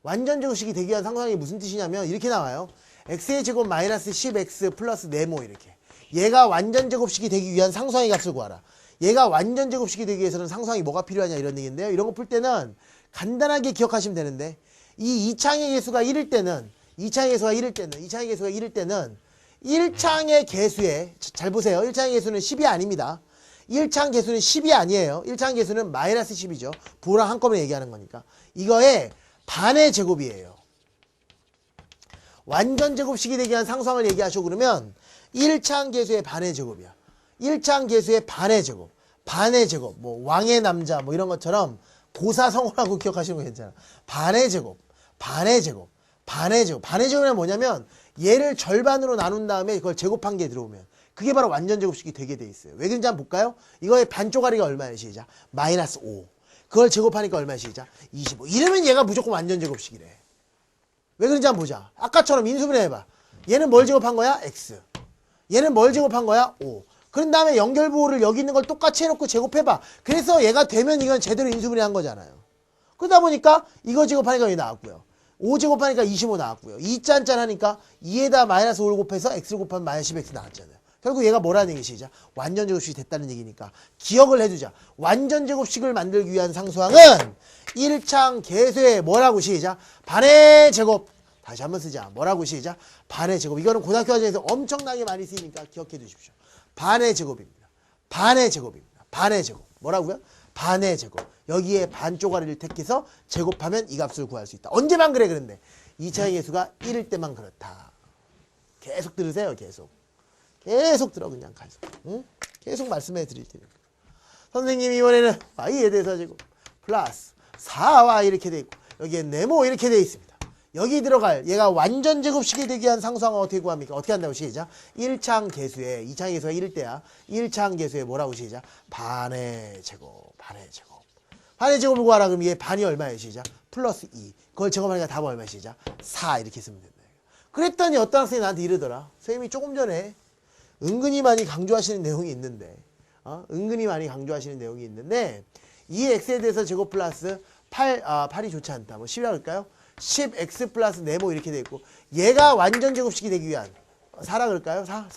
완전 제곱식이 되기 위한 상상이 무슨 뜻이냐면 이렇게 나와요. x의 제곱 마이너스 10x 플러스 네모 이렇게. 얘가 완전 제곱식이 되기 위한 상수항의 값을 구하라. 얘가 완전 제곱식이 되기 위해서는 상수항이 뭐가 필요하냐 이런 얘기인데요. 이런 거 풀 때는 간단하게 기억하시면 되는데 이 2창의 개수가 1일 때는 1창의 개수에 잘 보세요. 1창의 개수는 10이 아닙니다. 1창 개수는 10이 아니에요. 1창 개수는 마이너스 10이죠. 부호랑 한꺼번에 얘기하는 거니까. 이거의 반의 제곱이에요. 완전 제곱식이 되기 위한 상수항을 얘기하시고 그러면 1창 개수의 반의 제곱이야. 1창 개수의 반의 제곱. 반의 제곱. 뭐 왕의 남자 뭐 이런 것처럼 고사성어라고 기억하시는 거 괜찮아. 반의 제곱. 반의 제곱이란 뭐냐면 얘를 절반으로 나눈 다음에 그걸 제곱한 게 들어오면 그게 바로 완전 제곱식이 되게 돼 있어요. 왜 그런지 한번 볼까요? 이거의 반 쪼가리가 얼마예요? 시작. 마이너스 5. 그걸 제곱하니까 얼마야? 시작. 25. 이러면 얘가 무조건 완전 제곱식이래. 왜 그런지 한번 보자. 아까처럼 인수분해 해봐. 얘는 뭘 제곱한 거야? x. 얘는 뭘 제곱한 거야? 5. 그런 다음에 연결부호를 여기 있는 걸 똑같이 해놓고 제곱해봐. 그래서 얘가 되면 이건 제대로 인수분해 한 거잖아요. 그러다 보니까 이거 제곱하니까 여기 나왔고요. 5 제곱하니까 25 나왔고요. 2짠짠 하니까 2에다 마이너스 5를 곱해서 x를 곱하면 마이너스 10x 나왔잖아요. 결국 얘가 뭐라는 얘기시죠? 완전 제곱식이 됐다는 얘기니까 기억을 해두자. 완전 제곱식을 만들기 위한 상수항은 1창 개수의 뭐라고 시작? 반의 제곱. 다시 한번 쓰자. 뭐라고 시작? 반의 제곱. 이거는 고등학교 과정에서 엄청나게 많이 쓰이니까 기억해 두십시오. 반의 제곱입니다. 반의 제곱입니다. 반의 제곱. 뭐라고요? 반의 제곱. 여기에 반 쪼가리를 택해서 제곱하면 이 값을 구할 수 있다. 언제만 그래 그런데 2차의 개수가 1일 때만 그렇다. 계속 들으세요. 계속 들어 그냥 계속. 응? 계속 말씀해 드릴 테니까. 선생님이 이번에는 y에 대해서 제곱 플러스 4y 이렇게 돼 있고 여기에 네모 이렇게 돼 있습니다. 여기 들어갈 얘가 완전 제곱식이 되기 위한 상수항은 어떻게 구합니까? 어떻게 한다고 시작. 1차항 계수에 2차항 계수가 1일 때야. 1차항 계수에 뭐라고 시작. 반의 제곱. 반의 제곱. 반의 제곱을 구하라. 그럼 얘 반이 얼마예요? 시작. 플러스 2. 그걸 제곱하니까 답은 얼마야? 시작. 4 이렇게 쓰면 된다. 그랬더니 어떤 학생이 나한테 이러더라. 선생님이 조금 전에 은근히 많이 강조하시는 내용이 있는데 은근히 많이 강조하시는 내용이 있는데 이 x에 대해서 제곱 플러스 8이 좋지 않다. 뭐 10이라고 할까요? 10x 플러스 네모 이렇게 돼 있고 얘가 완전 제곱식이 되기 위한 4라 그럴까요? 4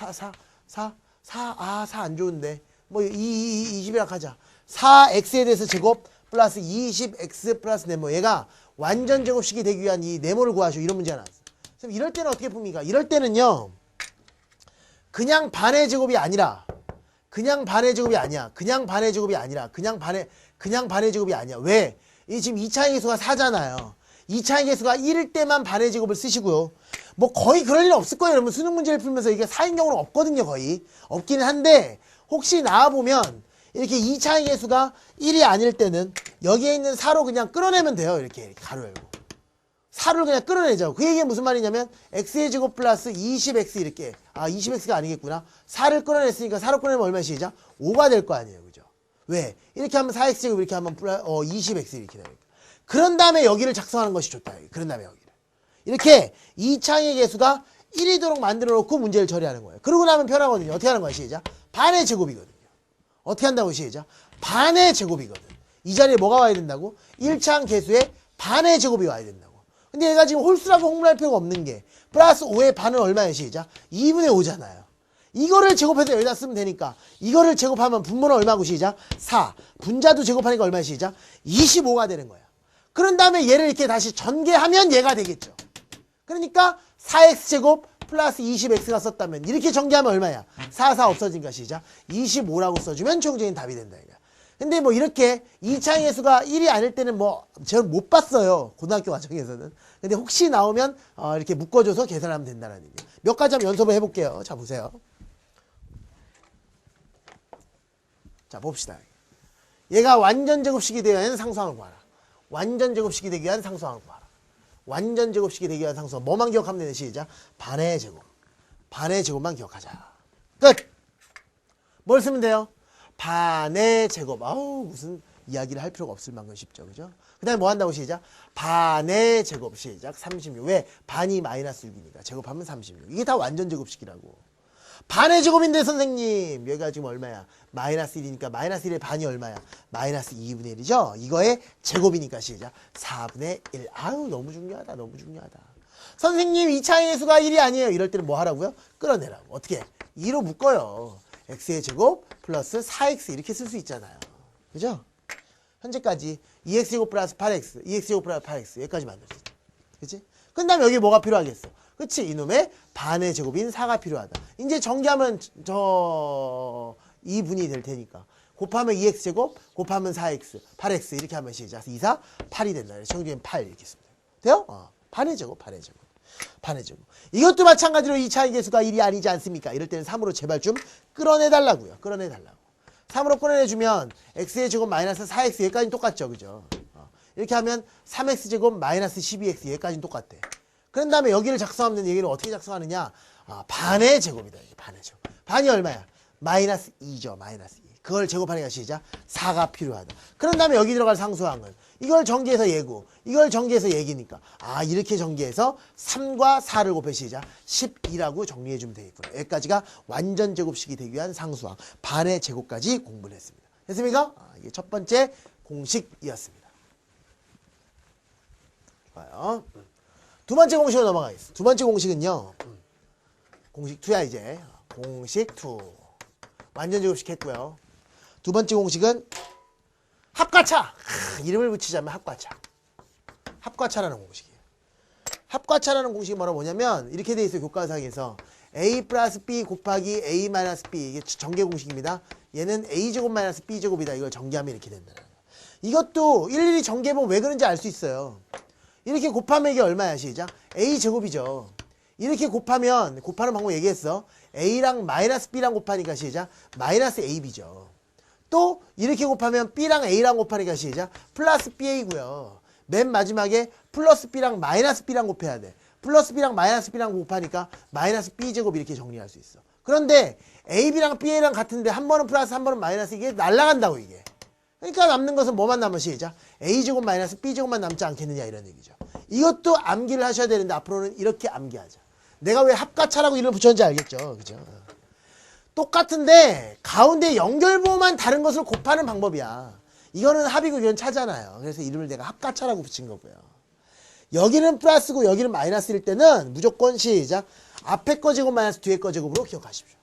안 좋은데 뭐 20이라 하자. 4x에 대해서 제곱 플러스 20x 플러스 네모 얘가 완전 제곱식이 되기 위한 이 네모를 구하시오. 이런 문제가 나왔어. 그럼 이럴 때는 어떻게 풉니까? 이럴 때는요. 그냥 반의 제곱이 아니라 그냥 반의 제곱이 아니야. 그냥 반의 제곱이 아니라 그냥 반의 제곱이 아니야. 왜? 이 지금 2차의 개수가 4잖아요. 2차의 개수가 1일 때만 반의 제곱을 쓰시고요. 뭐 거의 그럴 일은 없을 거예요. 여러분 수능 문제를 풀면서 이게 4인 경우는 없거든요. 거의. 없기는 한데 혹시 나와보면 이렇게 2차의 개수가 1이 아닐 때는 여기에 있는 4로 그냥 끌어내면 돼요. 이렇게 가로 열고. 4를 그냥 끌어내죠. 그 얘기는 무슨 말이냐면 x의 제곱 플러스 20x 이렇게 20x가 아니겠구나. 4를 끌어냈으니까 4로 끌어내면 얼마 시작? 5가 될 거 아니에요. 그죠? 왜? 이렇게 하면 4x 제곱 이렇게 하면 20x 이렇게 되니까. 그런 다음에 여기를 작성하는 것이 좋다. 그런 다음에 여기를. 이렇게 2차의 개수가 1이도록 만들어 놓고 문제를 처리하는 거예요. 그러고 나면 편하거든요. 어떻게 하는 거야? 시작. 반의 제곱이거든요. 어떻게 한다고 시작. 반의 제곱이거든. 이 자리에 뭐가 와야 된다고? 1차항 개수에 반의 제곱이 와야 된다고. 근데 얘가 지금 홀수라고 홍보할 필요가 없는 게 플러스 5의 반은 얼마예요? 시작. 2분의 5잖아요. 이거를 제곱해서 여기다 쓰면 되니까 이거를 제곱하면 분모는 얼마고 시작? 4. 분자도 제곱하니까 얼마야? 시작? 25가 되는 거야. 그런 다음에 얘를 이렇게 다시 전개하면 얘가 되겠죠. 그러니까 4x제곱 플러스 20x가 썼다면 이렇게 전개하면 얼마야? 4 없어지니까 시작. 25라고 써주면 최종적인 답이 된다. 근데 뭐 이렇게 2차의 개수가 1이 아닐 때는 뭐 저는 못 봤어요. 고등학교 과정에서는. 근데 혹시 나오면 이렇게 묶어줘서 계산하면 된다는 얘기예요. 몇 가지 한번 연습을 해볼게요. 자 보세요. 자 봅시다. 얘가 완전 제곱식이 되어야 하는 상수항을 구하라. 완전 제곱식이 되기 위한 상수항을 구하라. 완전 제곱식이 되기 위한 상수항. 뭐만 기억하면 되는 시작. 반의 제곱. 반의 제곱만 기억하자. 끝. 뭘 쓰면 돼요? 반의 제곱. 아우 무슨 이야기를 할 필요가 없을 만큼 쉽죠. 그죠? 그 다음에 뭐 한다고 시작? 반의 제곱 시작. 36. 왜? 반이 마이너스 6이니까. 제곱하면 36. 이게 다 완전 제곱식이라고. 반의 제곱인데 선생님 여기가 지금 얼마야? 마이너스 1이니까 마이너스 1의 반이 얼마야? 마이너스 2분의 1이죠? 이거의 제곱이니까 시작. 4분의 1. 아유 너무 중요하다. 너무 중요하다. 선생님 2차의 수가 1이 아니에요. 이럴 때는 뭐 하라고요? 끌어내라고. 어떻게? 2로 묶어요. x의 제곱 플러스 4x 이렇게 쓸 수 있잖아요. 그죠? 현재까지 2x제곱 플러스 8x 2x제곱 플러스 8x 여기까지 만들었어. 그치? 그 다음에 여기 뭐가 필요하겠어? 그치? 이놈의 반의 제곱인 4가 필요하다. 이제 전개하면 저 2분이 될 테니까 곱하면 2x제곱 곱하면 4x 8x 이렇게 하면 시작. 2, 4, 8이 된다. 정리하면 8 이렇게 쓰면 돼요. 돼요? 반의 제곱 반의 제곱 반의 제곱. 이것도 마찬가지로 2차의 개수가 1이 아니지 않습니까? 이럴 때는 3으로 제발 좀 끌어내달라고요. 끌어내달라고. 3으로 끌어내주면 x의 제곱 마이너스 4x 여기까지는 똑같죠. 그죠? 이렇게 하면 3x제곱 마이너스 12x 여기까지는 똑같대. 그런 다음에 여기를 작성하면 얘기를 어떻게 작성하느냐? 반의 제곱이다. 반의 제곱. 반이 얼마야? 마이너스 2죠. 마이너스 2. 그걸 제곱하니까 시작. 4가 필요하다. 그런 다음에 여기 들어갈 상수항은 이걸 전개해서 예고, 이걸 전개해서 얘기니까 이렇게 전개해서 3과 4를 곱해 시작. 12라고 정리해주면 되겠구나. 여기까지가 완전 제곱식이 되기 위한 상수항 반의 제곱까지 공부를 했습니다. 됐습니까? 이게 첫 번째 공식이었습니다. 좋아요. 두 번째 공식으로 넘어가겠습니다. 두 번째 공식은요. 공식 2야 이제. 공식 2. 완전 제곱식 했고요. 두 번째 공식은 합과차. 이름을 붙이자면 합과차. 합과차라는 공식이에요. 합과차라는 공식이 뭐냐면 이렇게 돼 있어요. 교과서상에서 a 플러스 b 곱하기 a 마이너스 b 이게 전개 공식입니다. 얘는 a제곱 마이너스 b제곱이다. 이걸 전개하면 이렇게 된다. 이것도 일일이 전개해보면 왜 그런지 알 수 있어요. 이렇게 곱하면 이게 얼마야? 시작. a제곱이죠. 이렇게 곱하면 곱하는 방법 얘기했어. a랑 마이너스 b랑 곱하니까 시작. 마이너스 ab죠. 또 이렇게 곱하면 b랑 a랑 곱하니까 시작. 플러스 ba고요. 맨 마지막에 플러스 b랑 마이너스 b랑 곱해야 돼. 플러스 b랑 마이너스 b랑 곱하니까 마이너스 b제곱 이렇게 정리할 수 있어. 그런데 ab랑 ba랑 같은데 한 번은 플러스 한 번은 마이너스 이게 날아간다고 이게. 그러니까 남는 것은 뭐만 남아 시작. a제곱 마이너스 b제곱만 남지 않겠느냐 이런 얘기죠. 이것도 암기를 하셔야 되는데 앞으로는 이렇게 암기하자. 내가 왜 합가차라고 이름을 붙였는지 알겠죠? 그죠? 똑같은데 가운데 연결부호만 다른 것을 곱하는 방법이야. 이거는 합이고 이건 차잖아요. 그래서 이름을 내가 합가차라고 붙인 거고요. 여기는 플러스고 여기는 마이너스일 때는 무조건 시작. 앞에 거 제곱 마이너스 뒤에 거 제곱으로 기억하십시오.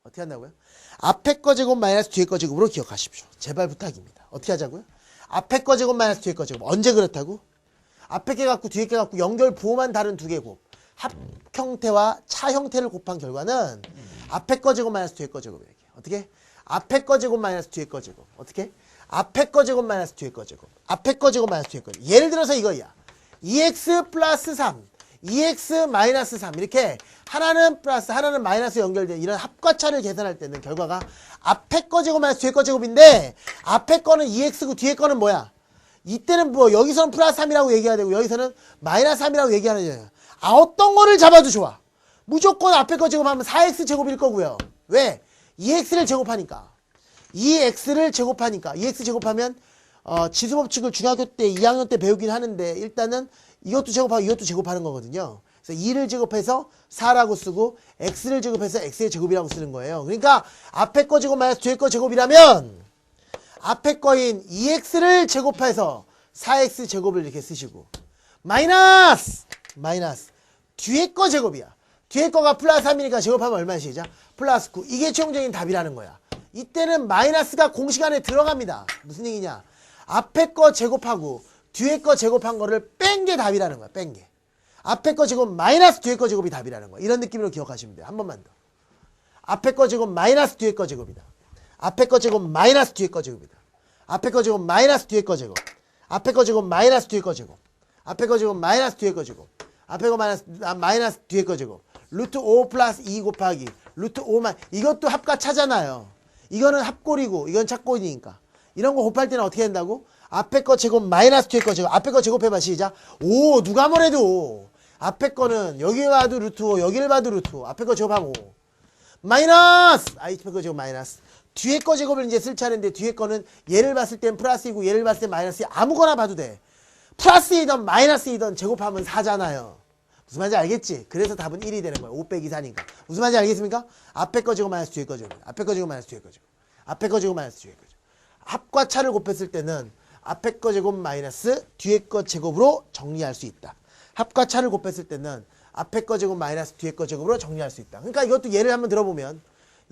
어떻게 한다고요? 앞에 거 제곱 마이너스 뒤에 거 제곱으로 기억하십시오. 제발 부탁입니다. 어떻게 하자고요? 앞에 거 제곱 마이너스 뒤에 거 제곱. 언제 그렇다고? 앞에 게 갖고 뒤에 게 갖고 연결 부호만 다른 두 개 곱. 합 형태와 차 형태를 곱한 결과는 앞에 거 제곱 마이너스 뒤에 거 제곱 이렇게. 어떻게? 앞에 거 제곱 마이너스 뒤에 거 제곱. 어떻게? 앞에 거 제곱 마이너스 뒤에 거 제곱. 앞에 거 제곱 마이너스 뒤에 거 제곱. 예를 들어서 이거야. 2x 플러스 3, 2x 마이너스 3 이렇게 하나는 플러스 하나는 마이너스 연결된 이런 합과차를 계산할 때는 결과가 앞에 거 제곱 마이너스 뒤에 거 제곱인데 앞에 거는 2x고 뒤에 거는 뭐야? 이때는 뭐 여기서는 플러스 3이라고 얘기해야 되고 여기서는 마이너스 3이라고 얘기하는 거예요. 아 어떤 거를 잡아도 좋아. 무조건 앞에 거 제곱하면 4x 제곱일 거고요. 왜? 2x를 제곱하니까. 2x를 제곱하니까. 2x 제곱하면 지수법칙을 중학교 때 2학년 때 배우긴 하는데 일단은 이것도 제곱하고 이것도 제곱하는 거거든요. 그래서 2를 제곱해서 4라고 쓰고 x를 제곱해서 x의 제곱이라고 쓰는 거예요. 그러니까 앞에 거 제곱 마이너스 뒤에 거 제곱이라면 앞에 거인 2x를 제곱해서 4x 제곱을 이렇게 쓰시고 마이너스 뒤에 거 제곱이야. 뒤에 거가 플러스 3이니까 제곱하면 얼마 시작? 플러스 9. 이게 최종적인 답이라는 거야. 이때는 마이너스가 공식 안에 들어갑니다. 무슨 얘기냐? 앞에 거 제곱하고 뒤에 거 제곱한 거를 뺀 게 답이라는 거야. 뺀 게. 앞에 거 제곱 마이너스 뒤에 거 제곱이 답이라는 거야. 이런 느낌으로 기억하시면 돼요. 한 번만 더. 앞에 거 제곱 마이너스 뒤에 거 제곱이다. 앞에 거 제곱 마이너스 뒤에 거 제곱이다. 앞에 거 제곱 마이너스 뒤에 거 제곱. 앞에 거 제곱 마이너스 뒤에 거 제곱. 앞에 거 제곱 마이너스 뒤에 거 제곱. 앞에 거 마이너스 뒤에 거 제곱. 루트 5 플러스 2 곱하기 루트 5만 이것도 합가차잖아요. 이거는 합골이고 이건 착골이니까 이런 거 곱할 때는 어떻게 된다고? 앞에 거 제곱 마이너스 뒤에 거 제곱. 앞에 거 제곱해봐 시작. 오 누가 뭐래도 앞에 거는 여기 봐도 루트 5 여기를 봐도 루트 5 앞에 거 제곱하면 5 마이너스 앞에 거 제곱 마이너스 뒤에 거 제곱을 이제 쓸 차례인데 뒤에 거는 얘를 봤을 땐 플러스이고 얘를 봤을 땐 마이너스 아무거나 봐도 돼. 플러스이든 마이너스이든 제곱하면 4잖아요. 무슨 말인지 알겠지? 그래서 답은 1이 되는 거야. 5 빼기 4니까. 무슨 말인지 알겠습니까? 앞에 거 제곱 마이너스 뒤에 거 제곱. 앞에 거 제곱 마이너스 뒤에 거 제곱. 앞에 거 제곱 마이너스 뒤에 거 제곱. 합과 차를 곱했을 때는 앞에 거 제곱 마이너스 뒤에 거 제곱으로 정리할 수 있다. 합과 차를 곱했을 때는 앞에 거 제곱 마이너스 뒤에 거 제곱으로 정리할 수 있다. 그러니까 이것도 예를 한번 들어보면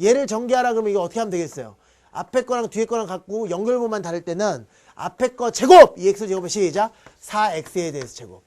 얘를 전개하라 그러면 이거 어떻게 하면 되겠어요? 앞에 거랑 뒤에 거랑 갖고 연결부만 다를 때는 앞에 거 제곱 2x 제곱의 시작 4x에 대해서 제곱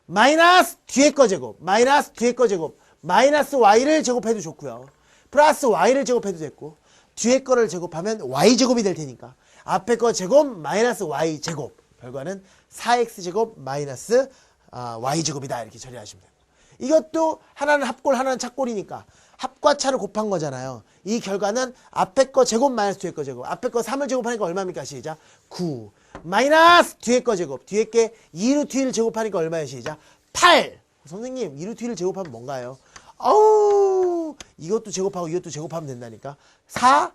마이너스 뒤에 거 제곱 마이너스 뒤에 거 제곱 마이너스 y를 제곱해도 좋고요. 플러스 y를 제곱해도 됐고 뒤에 거를 제곱하면 y 제곱이 될 테니까 앞에 거 제곱 마이너스 y 제곱 결과는 4x 제곱 마이너스 y 제곱이다 이렇게 처리하시면 됩니다. 이것도 하나는 합골 하나는 착골이니까 합과 차를 곱한 거잖아요. 이 결과는 앞에 거 제곱 마이너스 뒤에 거 제곱 앞에 거 3을 제곱하니까 얼마입니까? 시작 9 마이너스 뒤에 거 제곱 뒤에 게 2루트 1을 제곱하니까 얼마예요? 시작 8 선생님 2루트 1을 제곱하면 뭔가요? 어우 이것도 제곱하고 이것도 제곱하면 된다니까 4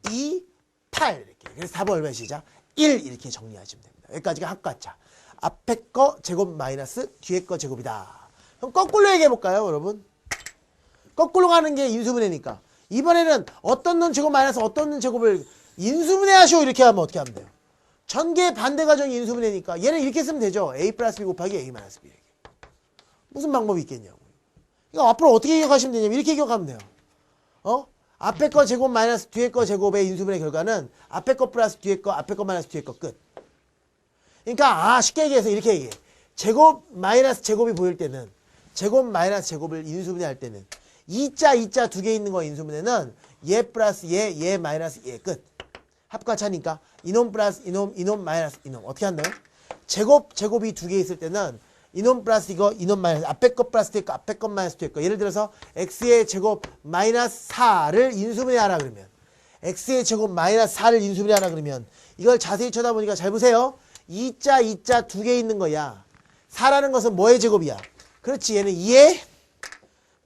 2 8 이렇게 그래서 답은 얼마예요? 시작 1 이렇게 정리하시면 됩니다. 여기까지가 합과차 앞에 거 제곱 마이너스 뒤에 거 제곱이다. 그럼 거꾸로 얘기해 볼까요 여러분? 거꾸로 가는 게 인수분해니까 이번에는 어떤 놈 제곱 마이너스 어떤 놈 제곱을 인수분해 하시오 이렇게 하면 어떻게 하면 돼요? 전개 반대 과정이 인수분해니까 얘는 이렇게 쓰면 되죠. a 플러스 b 곱하기 a 마이너스 b. 무슨 방법이 있겠냐고. 이거 앞으로 어떻게 기억하시면 되냐면 이렇게 기억하면 돼요. 앞에 거 제곱 마이너스 뒤에 거 제곱의 인수분해 결과는 앞에 거 플러스 뒤에 거 앞에 거 마이너스 뒤에 거 끝. 그러니까 쉽게 얘기해서 이렇게 얘기해. 제곱 마이너스 제곱이 보일 때는 제곱 마이너스 제곱을 인수분해 할 때는 2자 두 개 있는 거 인수분해는 얘 플러스 얘 마이너스 얘 끝. 합과차니까 이놈 플러스 이놈 마이너스 이놈 어떻게 한다요? 제곱이 두 개 있을 때는 이놈 플러스 이놈 마이너스 앞에 거 플러스 뒤에 거 앞에 거 마이너스 뒤에 거 예를 들어서 x의 제곱 마이너스 4를 인수분해 하라 그러면 x의 제곱 마이너스 4를 인수분해 하라 그러면 이걸 자세히 쳐다보니까 잘 보세요. 2자 2자 두 개 있는 거야. 4라는 것은 뭐의 제곱이야? 그렇지, 얘는 2의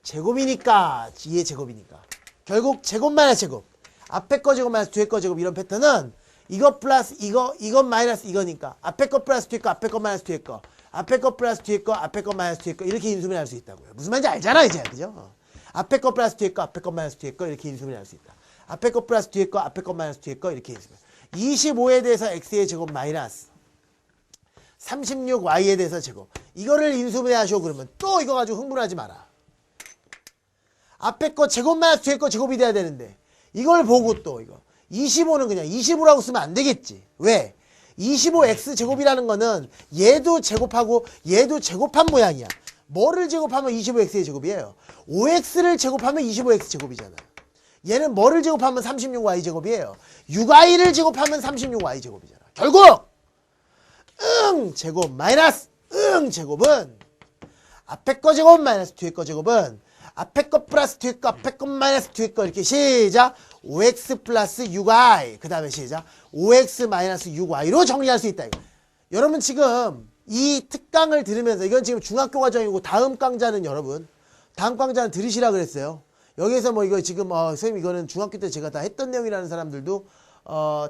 제곱이니까. 2의 제곱이니까. 결국 제곱 마이너스 제곱. 앞에 거 제곱 마이너스 뒤에 거 제곱 이런 패턴은 이거 플러스 이건 마이너스 이거니까 앞에 거 플러스 뒤에 거, 앞에 거 마이너스 뒤에 거, 앞에 거 플러스 뒤에 거, 앞에 거 마이너스 뒤에 거 이렇게 인수분해 할 수 있다고요. 무슨 말인지 알잖아 이제. 그죠? 앞에 거 플러스 뒤에 거, 앞에 거 마이너스 뒤에 거 이렇게 인수분해 할 수 있다. 앞에 거 플러스 뒤에 거, 앞에 거 마이너스 뒤에 거 이렇게 인수분해. 25에 대해서 x의 제곱 마이너스 36y에 대해서 제곱. 이거를 인수분해 하시오 그러면 또 이거 가지고 흥분하지 마라. 앞에 거 제곱 마이너스 뒤에 거 제곱이 돼야 되는데 이걸 보고 또 이거 25는 그냥 25라고 쓰면 안 되겠지. 왜? 25x 제곱이라는 거는 얘도 제곱하고 얘도 제곱한 모양이야. 뭐를 제곱하면 25x의 제곱이에요? 5x를 제곱하면 25x 제곱이잖아. 얘는 뭐를 제곱하면 36y 제곱이에요? 6y를 제곱하면 36y 제곱이잖아. 결국 제곱 마이너스 제곱은 앞에 거 제곱 마이너스 뒤에 거 제곱은 앞에 거 플러스 뒤에 거, 앞에 거 마이너스 뒤에 거 이렇게 시작. 5x 플러스 6y 그 다음에 시작. 5x 마이너스 6y로 정리할 수 있다. 이거. 여러분 지금 이 특강을 들으면서 이건 지금 중학교 과정이고 다음 강좌는 여러분 다음 강좌는 들으시라 그랬어요. 여기에서 뭐 이거 지금 선생님 이거는 중학교 때 제가 다 했던 내용이라는 사람들도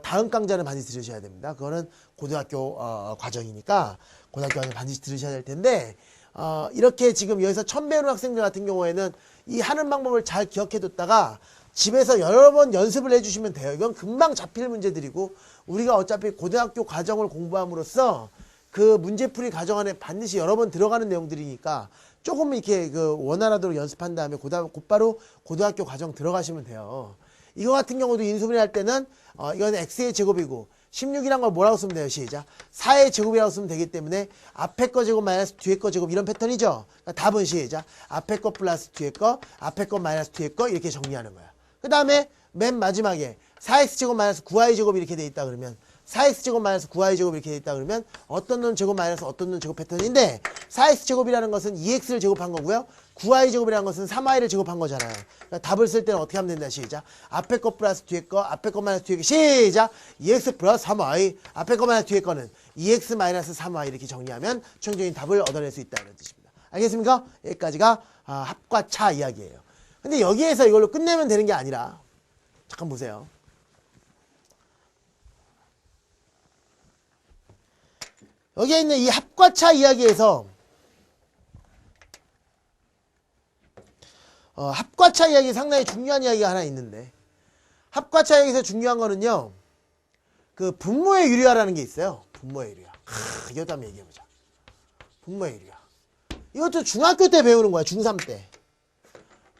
다음 강좌는 반드시 들으셔야 됩니다. 그거는 고등학교 과정이니까 고등학교 과정 반드시 들으셔야 될 텐데 이렇게 지금 여기서 처음 배우는 학생들 같은 경우에는 이 하는 방법을 잘 기억해뒀다가 집에서 여러 번 연습을 해주시면 돼요. 이건 금방 잡힐 문제들이고 우리가 어차피 고등학교 과정을 공부함으로써 그 문제풀이 과정 안에 반드시 여러 번 들어가는 내용들이니까 조금 이렇게 그 원활하도록 연습한 다음에 곧바로 고등학교 과정 들어가시면 돼요. 이거 같은 경우도 인수분해 할 때는 이건 x의 제곱이고 16이란 걸 뭐라고 쓰면 돼요? 시작. 4의 제곱이라고 쓰면 되기 때문에 앞에 거 제곱 마이너스 뒤에 거 제곱 이런 패턴이죠. 그러니까 답은 시작. 앞에 거 플러스 뒤에 거, 앞에 거 마이너스 뒤에 거 이렇게 정리하는 거야. 그 다음에 맨 마지막에 4x 제곱 마이너스 9y 제곱 이렇게 돼 있다 그러면 4x 제곱 마이너스 9y 제곱 이렇게 돼 있다 그러면 어떤 놈 제곱 마이너스 어떤 놈 제곱 패턴인데 4x 제곱이라는 것은 2x를 제곱한 거고요. 9y 제곱이라는 것은 3y를 제곱한 거잖아요. 그러니까 답을 쓸 때는 어떻게 하면 된다. 시작. 앞에 거 플러스 뒤에 거, 앞에 거 마이너스 뒤에 거. 시작. 2x 플러스 3y. 앞에 거 마이너스 뒤에 거는 2x 마이너스 3y 이렇게 정리하면 최종적인 답을 얻어낼 수 있다 이런 뜻입니다. 알겠습니까? 여기까지가 합과 차 이야기예요. 근데 여기에서 이걸로 끝내면 되는 게 아니라 잠깐 보세요. 여기에 있는 이 합과 차 이야기에서 합과 차 이야기 상당히 중요한 이야기가 하나 있는데 합과 차 이야기에서 중요한 거는요. 그 분모의 유리화라는 게 있어요. 분모의 유리화. 이것도 한번 얘기해보자. 분모의 유리화. 이것도 중학교 때 배우는 거야. 중3 때.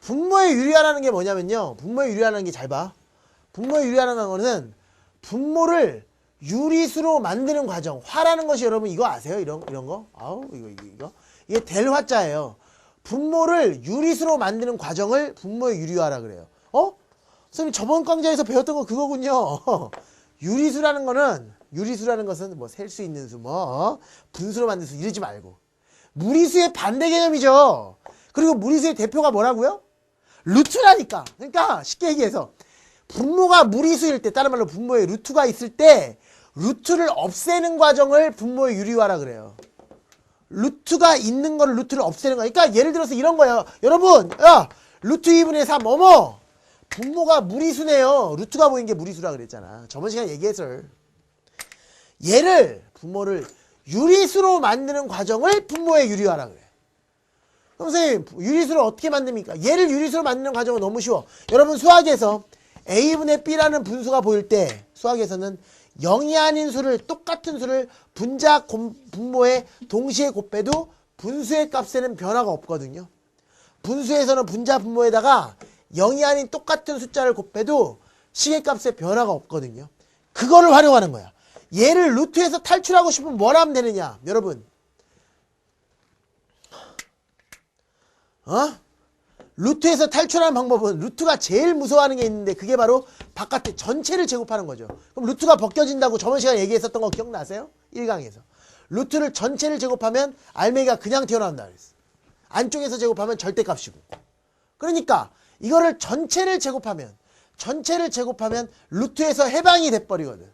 분모의 유리화라는 게 뭐냐면요. 분모의 유리화라는 게 잘 봐. 분모의 유리화라는 거는 분모를 유리수로 만드는 과정. 화라는 것이 여러분 이거 아세요? 이런 거? 아우 이거. 이게 될 화자예요. 분모를 유리수로 만드는 과정을 분모의 유리화라 그래요. 선생님 저번 강좌에서 배웠던 거 그거군요. 유리수라는 것은 뭐 셀 수 있는 수, 분수로 만든 수 이러지 말고 무리수의 반대 개념이죠. 그리고 무리수의 대표가 뭐라고요? 루트라니까. 그러니까 쉽게 얘기해서 분모가 무리수일 때, 다른 말로 분모에 루트가 있을 때 루트를 없애는 과정을 분모의 유리화라 그래요. 루트가 있는 거를 루트를 없애는 거. 그러니까 예를 들어서 이런 거예요. 여러분, 루트 2분의 3 분모가 무리수네요. 루트가 보인 게 무리수라 그랬잖아. 저번 시간에 얘기했을. 얘를 분모를 유리수로 만드는 과정을 분모의 유리화라 그래. 그럼 선생님 유리수를 어떻게 만듭니까? 얘를 유리수로 만드는 과정은 너무 쉬워. 여러분 수학에서 a분의 b라는 분수가 보일 때 수학에서는 0이 아닌 수를 똑같은 수를 분자 분모에 동시에 곱해도 분수의 값에는 변화가 없거든요. 분수에서는 분자 분모에다가 0이 아닌 똑같은 숫자를 곱해도 시계값에 변화가 없거든요. 그거를 활용하는 거야. 얘를 루트에서 탈출하고 싶으면 뭘 하면 되느냐? 여러분 루트에서 탈출하는 방법은 루트가 제일 무서워하는 게 있는데 그게 바로 바깥에 전체를 제곱하는 거죠. 그럼 루트가 벗겨진다고 저번 시간에 얘기했었던 거 기억나세요? 1강에서 루트를 전체를 제곱하면 알맹이가 그냥 튀어나온다 그랬어. 안쪽에서 제곱하면 절대값이고. 그러니까 이거를 전체를 제곱하면 루트에서 해방이 돼버리거든.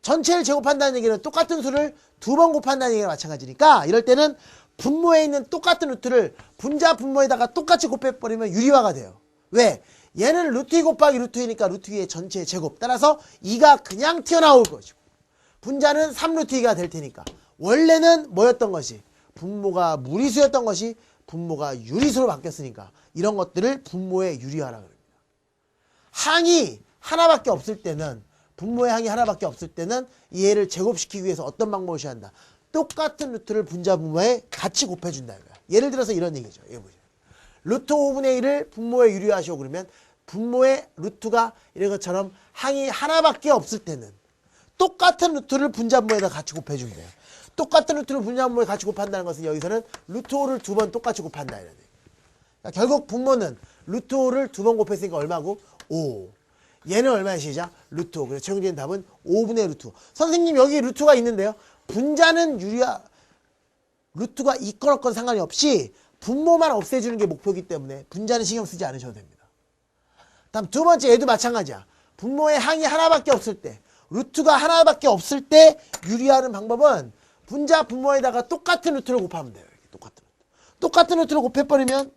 전체를 제곱한다는 얘기는 똑같은 수를 두 번 곱한다는 얘기가 마찬가지니까 이럴 때는 분모에 있는 똑같은 루트를 분자 분모에다가 똑같이 곱해버리면 유리화가 돼요. 왜? 얘는 루트 2 곱하기 루트 2니까 루트 2의 전체 제곱. 따라서 2가 그냥 튀어나올 것이고 분자는 3루트 2가 될 테니까 원래는 뭐였던 것이? 분모가 무리수였던 것이 분모가 유리수로 바뀌었으니까 이런 것들을 분모의 유리화라고 합니다. 항이 하나밖에 없을 때는 분모의 항이 하나밖에 없을 때는 얘를 제곱시키기 위해서 어떤 방법을 취한다? 똑같은 루트를 분자 분모에 같이 곱해준다 이거야. 예를 들어서 이런 얘기죠. 여기 보세요. 루트 5분의 1을 분모에 유리화하시오 그러면 분모의 루트가 이런 것처럼 항이 하나밖에 없을 때는 똑같은 루트를 분자 분모에다 같이 곱해준대요. 똑같은 루트를 분자 분모에 같이 곱한다는 것은 여기서는 루트 5를 두 번 똑같이 곱한다 이런 얘기. 그러니까 결국 분모는 루트 5를 두 번 곱했으니까 얼마고? 5. 얘는 얼마야 시작? 루트 5. 그래서 최종적인 답은 5분의 루트 5. 선생님 여기 루트가 있는데요. 분자는 유리화 루트가 있건 없건 상관이 없이 분모만 없애주는 게 목표이기 때문에 분자는 신경 쓰지 않으셔도 됩니다. 다음 두 번째 얘도 마찬가지야. 분모의 항이 하나밖에 없을 때 루트가 하나밖에 없을 때 유리하는 방법은 분자 분모에다가 똑같은 루트를 곱하면 돼요. 이렇게 똑같은 루트를 곱해버리면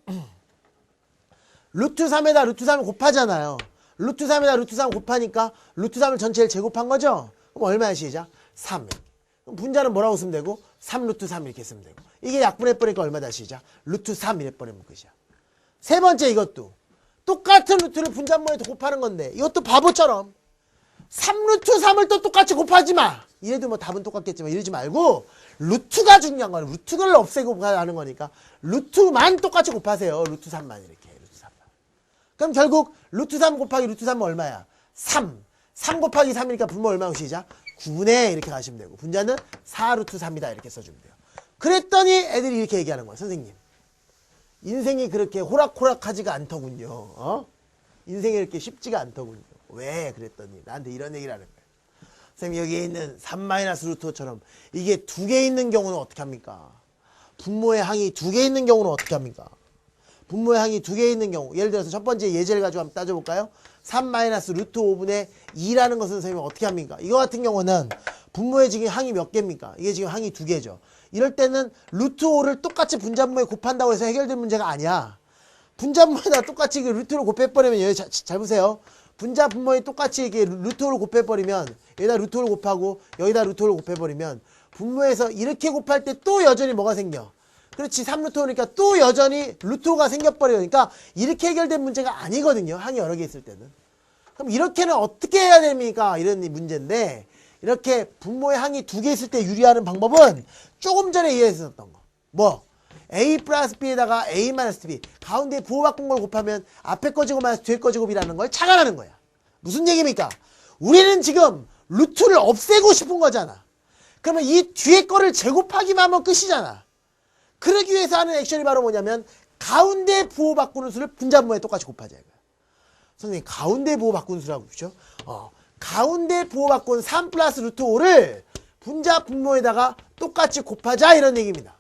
루트 3에다 루트 3을 곱하잖아요. 루트 3에다 루트 3을 곱하니까 루트 3을 전체를 제곱한 거죠. 그럼 얼마야 시작? 3. 그럼 분자는 뭐라고 쓰면 되고 3루트 3 이렇게 쓰면 되고 이게 약분해버리니까 얼마다 시작? 루트 3 이래버리면 끝이야. 세 번째 이것도 똑같은 루트를 분자 분모에 곱하는 건데 이것도 바보처럼 3루트 3을 또 똑같이 곱하지 마. 이래도 뭐 답은 똑같겠지만 이러지 말고 루트가 중요한 거예요. 루트를 없애고 하는 거니까 루트만 똑같이 곱하세요. 루트 3만 이렇게. 루트 3만. 그럼 결국 루트 3 곱하기 루트 3은 얼마야? 3. 3 곱하기 3이니까 분모 얼마고 시작? 9분의 이렇게 가시면 되고 분자는 4루트 3이다 이렇게 써주면 돼요. 그랬더니 애들이 이렇게 얘기하는 거야. 선생님. 인생이 그렇게 호락호락하지가 않더군요. 인생이 이렇게 쉽지가 않더군요. 왜? 그랬더니 나한테 이런 얘기를 하는 거예요. 선생님 여기에 있는 3-루트 5처럼 이게 두 개 있는 경우는 어떻게 합니까? 분모의 항이 두 개 있는 경우는 어떻게 합니까? 분모의 항이 두 개 있는 경우 예를 들어서 첫 번째 예제를 가지고 한번 따져볼까요? 3-루트 5분의 2라는 것은 선생님 어떻게 합니까? 이거 같은 경우는 분모의 지금 항이 몇 개입니까? 이게 지금 항이 두 개죠. 이럴 때는 루트 5를 똑같이 분자 분모에 곱한다고 해서 해결된 문제가 아니야. 분자 분모에다 똑같이 루트를 곱해버리면 여기 잘 보세요. 분자 분모에 똑같이 이렇게 루트 5를 곱해버리면 여기다 루트 5를 곱하고 여기다 루트 5를 곱해버리면 분모에서 이렇게 곱할 때 또 여전히 뭐가 생겨? 그렇지 3루트 5니까 또 여전히 루트 5가 생겨버려요. 그러니까 이렇게 해결된 문제가 아니거든요. 항이 여러 개 있을 때는. 그럼 이렇게는 어떻게 해야 됩니까? 이런 문제인데 이렇게 분모의 항이 두 개 있을 때 유리하는 방법은 조금 전에 이해했었던 거. 뭐? A 플러스 B에다가 A 마이너스 B 가운데 부호 바꾼 걸 곱하면 앞에 거 제곱 마이너스 뒤에 거 제곱이라는 걸 착안하는 거야. 무슨 얘기입니까? 우리는 지금 루트를 없애고 싶은 거잖아. 그러면 이 뒤에 거를 제곱하기만 하면 끝이잖아. 그러기 위해서 하는 액션이 바로 뭐냐면 가운데 부호 바꾸는 수를 분자 분모에 똑같이 곱하자 이거야. 선생님 가운데 부호 바꾸는 수라고 그러죠? 가운데 부호 바꾼 3 플러스 루트 5를 분자 분모에다가 똑같이 곱하자 이런 얘기입니다.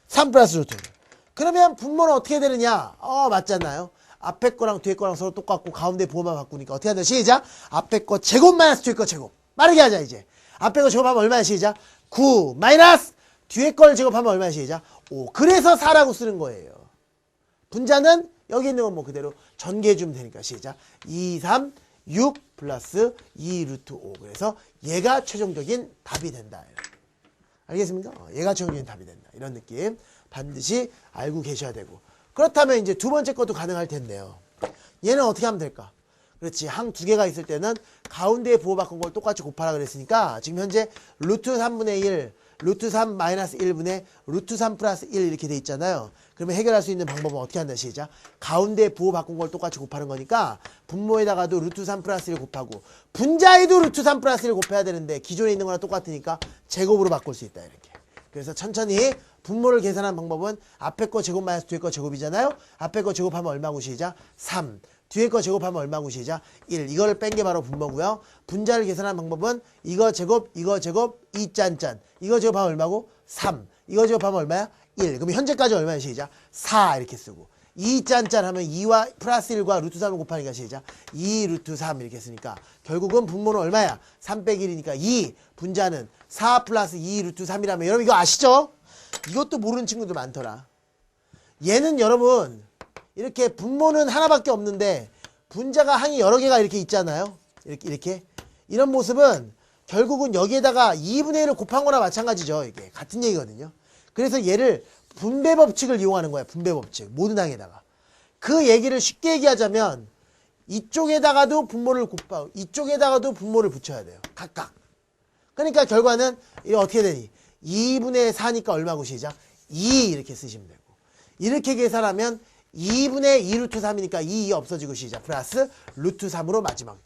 3 플러스 루트 5. 그러면 분모는 어떻게 되느냐? 맞잖아요. 앞에 거랑 뒤에 거랑 서로 똑같고 가운데 부호만 바꾸니까 어떻게 하냐? 시작. 앞에 거 제곱 마이너스 뒤에 거 제곱. 빠르게 하자 이제. 앞에 거 제곱하면 얼마야 시작? 9 마이너스 뒤에 걸 제곱하면 얼마야 시작? 5. 그래서 4라고 쓰는 거예요. 분자는 여기 있는 건 뭐 그대로 전개해주면 되니까 시작. 2, 3, 6 플러스 2 루트 5. 그래서 얘가 최종적인 답이 된다. 알겠습니까? 얘가 최종적인 답이 된다. 이런 느낌 반드시 알고 계셔야 되고. 그렇다면 이제 두 번째 것도 가능할 텐데요. 얘는 어떻게 하면 될까? 그렇지. 항 두 개가 있을 때는 가운데에 부호 바꾼 걸 똑같이 곱하라 그랬으니까 지금 현재 루트 3분의 1, 루트 3 마이너스 1분의 루트 3 플러스 1 이렇게 돼 있잖아요. 그러면 해결할 수 있는 방법은 어떻게 한다 시작. 가운데 부호 바꾼 걸 똑같이 곱하는 거니까 분모에다가도 루트 3 플러스 1 곱하고 분자에도 루트 3 플러스 1 곱해야 되는데 기존에 있는 거랑 똑같으니까 제곱으로 바꿀 수 있다 이렇게. 그래서 천천히 분모를 계산하는 방법은 앞에 거 제곱 마이너스 뒤에 거 제곱이잖아요. 앞에 거 제곱하면 얼마고 시작? 3. 뒤에 거 제곱하면 얼마고 시작? 1. 이거를 뺀 게 바로 분모고요. 분자를 계산하는 방법은 이거 제곱, 2 짠짠. 이거 제곱하면 얼마고? 3. 이거 제곱하면 얼마야? 1. 그럼 현재까지 얼마야 시작? 4 이렇게 쓰고. 2 짠짠 하면 2와 플러스 1과 루트 3을 곱하니까 시작. 2 루트 3 이렇게 했으니까 결국은 분모는 얼마야? 3 빼기 1이니까 2. 분자는 4 플러스 2 루트 3이라면 여러분 이거 아시죠? 이것도 모르는 친구들 많더라. 얘는 여러분 이렇게 분모는 하나밖에 없는데 분자가 항이 여러 개가 이렇게 있잖아요. 이렇게. 이런 모습은 결국은 여기에다가 2분의 1을 곱한 거나 마찬가지죠. 이게 같은 얘기거든요. 그래서 얘를 분배 법칙을 이용하는 거야. 분배 법칙. 모든 항에다가. 그 얘기를 쉽게 얘기하자면 이쪽에다가도 분모를 곱하고 이쪽에다가도 분모를 붙여야 돼요. 각각. 그러니까 결과는 이게 어떻게 되니? 2분의 4니까 얼마고 시작? 2 이렇게 쓰시면 되고. 이렇게 계산하면 2분의 2 루트 3이니까 2 없어지고 시작. 플러스 루트 3으로 마지막.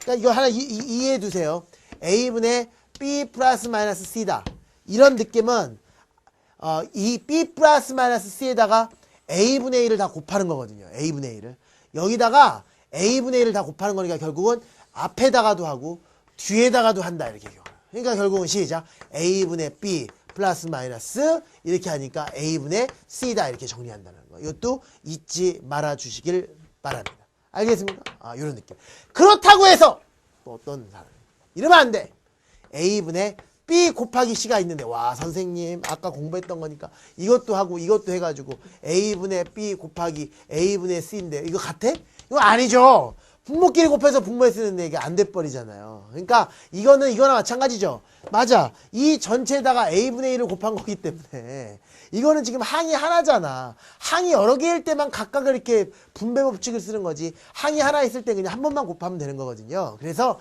그러니까 이거 하나 이해해 두세요. A분의 B 플러스 마이너스 C다. 이런 느낌은 이 B 플러스 마이너스 C에다가 A분의 1을 다 곱하는 거거든요. A분의 1을. 여기다가 A분의 1을 다 곱하는 거니까 결국은 앞에다가도 하고 뒤에다가도 한다. 이렇게. 그러니까 결국은 시작. A분의 B 플러스 마이너스 이렇게 하니까 A분의 C다. 이렇게 정리한다는 거. 이것도 잊지 말아 주시길 바랍니다. 알겠습니까? 이런 느낌. 그렇다고 해서 또 어떤 사람이 이러면 안 돼. A분의 B 곱하기 C가 있는데 와 선생님 아까 공부했던 거니까 이것도 하고 이것도 해가지고 A분의 B 곱하기 A분의 C인데 이거 같아? 이거 아니죠. 분모끼리 곱해서 분모에 쓰는데 이게 안 돼버리잖아요. 그러니까 이거는 이거나 마찬가지죠. 맞아. 이 전체에다가 A분의 1을 곱한 거기 때문에 이거는 지금 항이 하나잖아. 항이 여러 개일 때만 각각을 이렇게 분배 법칙을 쓰는 거지. 항이 하나 있을 때 그냥 한 번만 곱하면 되는 거거든요. 그래서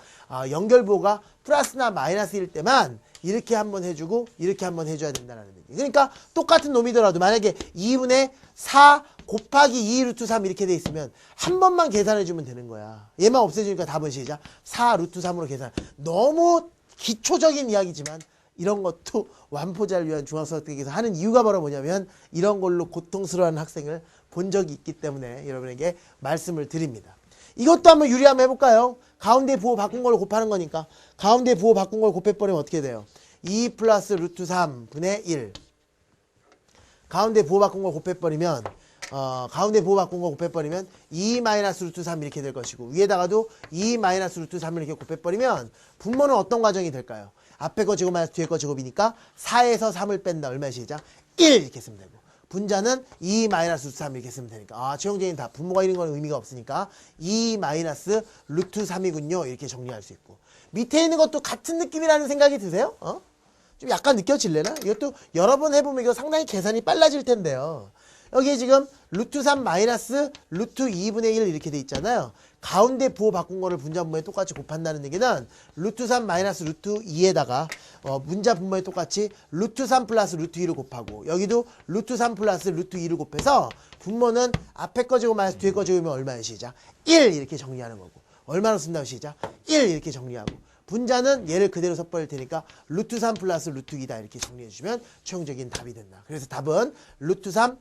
연결부호가 플러스나 마이너스일 때만 이렇게 한번 해주고 이렇게 한번 해줘야 된다는 얘기. 그러니까 똑같은 놈이더라도 만약에 2분의 4 곱하기 2 루트 3 이렇게 돼 있으면 한 번만 계산해주면 되는 거야. 얘만 없애주니까 답은 시작. 4 루트 3으로 계산. 너무 기초적인 이야기지만 이런 것도 완포자를 위한 중앙수학에서 하는 이유가 바로 뭐냐면 이런 걸로 고통스러워하는 학생을 본 적이 있기 때문에 여러분에게 말씀을 드립니다. 이것도 한번 유리 한번 해볼까요? 가운데 부호 바꾼 걸로 곱하는 거니까 가운데 부호 바꾼 걸 곱해버리면 어떻게 돼요? 2 플러스 루트 3 분의 1 가운데 부호 바꾼 걸 곱해버리면 가운데 부호 바꾼 거 곱해버리면 2 마이너스 루트 3 이렇게 될 것이고 위에다가도 2 마이너스 루트 3을 이렇게 곱해버리면 분모는 어떤 과정이 될까요? 앞에 거 제곱 마이너스 뒤에 거 제곱이니까 4에서 3을 뺀다. 얼마 시작? 1 이렇게 쓰면 되고 분자는 2 마이너스 루트 3 이렇게 쓰면 되니까 최종적인 답 분모가 이런 건 의미가 없으니까 2 마이너스 루트 3이군요. 이렇게 정리할 수 있고 밑에 있는 것도 같은 느낌이라는 생각이 드세요? 좀 약간 느껴질래나? 이것도 여러 번 해보면 이거 상당히 계산이 빨라질 텐데요. 여기에 지금 루트 3 마이너스 루트 2분의 1 이렇게 돼 있잖아요. 가운데 부호 바꾼 거를 분자 분모에 똑같이 곱한다는 얘기는 루트 3 마이너스 루트 2에다가 분자 분모에 똑같이 루트 3 플러스 루트 2를 곱하고 여기도 루트 3 플러스 루트 2를 곱해서 분모는 앞에 거 제곱 마이너스 뒤에 거 제곱이면 얼마예요? 시작. 1 이렇게 정리하는 거고 얼마로 쓴다고 시작. 1 이렇게 정리하고 분자는 얘를 그대로 섭버릴 테니까 루트 3 플러스 루트 2다 이렇게 정리해 주시면 최종적인 답이 된다. 그래서 답은 루트 3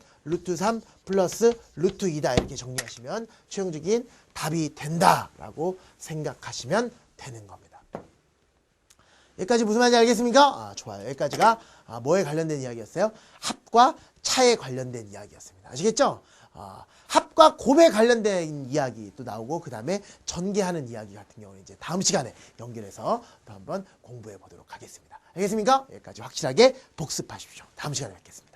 플러스 루트 2다 이렇게 정리하시면 최종적인 답이 된다라고 생각하시면 되는 겁니다. 여기까지 무슨 말인지 알겠습니까? 좋아요. 여기까지가 뭐에 관련된 이야기였어요? 합과 차에 관련된 이야기였습니다. 아시겠죠? 합과 곱에 관련된 이야기 또 나오고 그 다음에 전개하는 이야기 같은 경우는 이제 다음 시간에 연결해서 또 한번 공부해 보도록 하겠습니다. 알겠습니까? 여기까지 확실하게 복습하십시오. 다음 시간에 뵙겠습니다.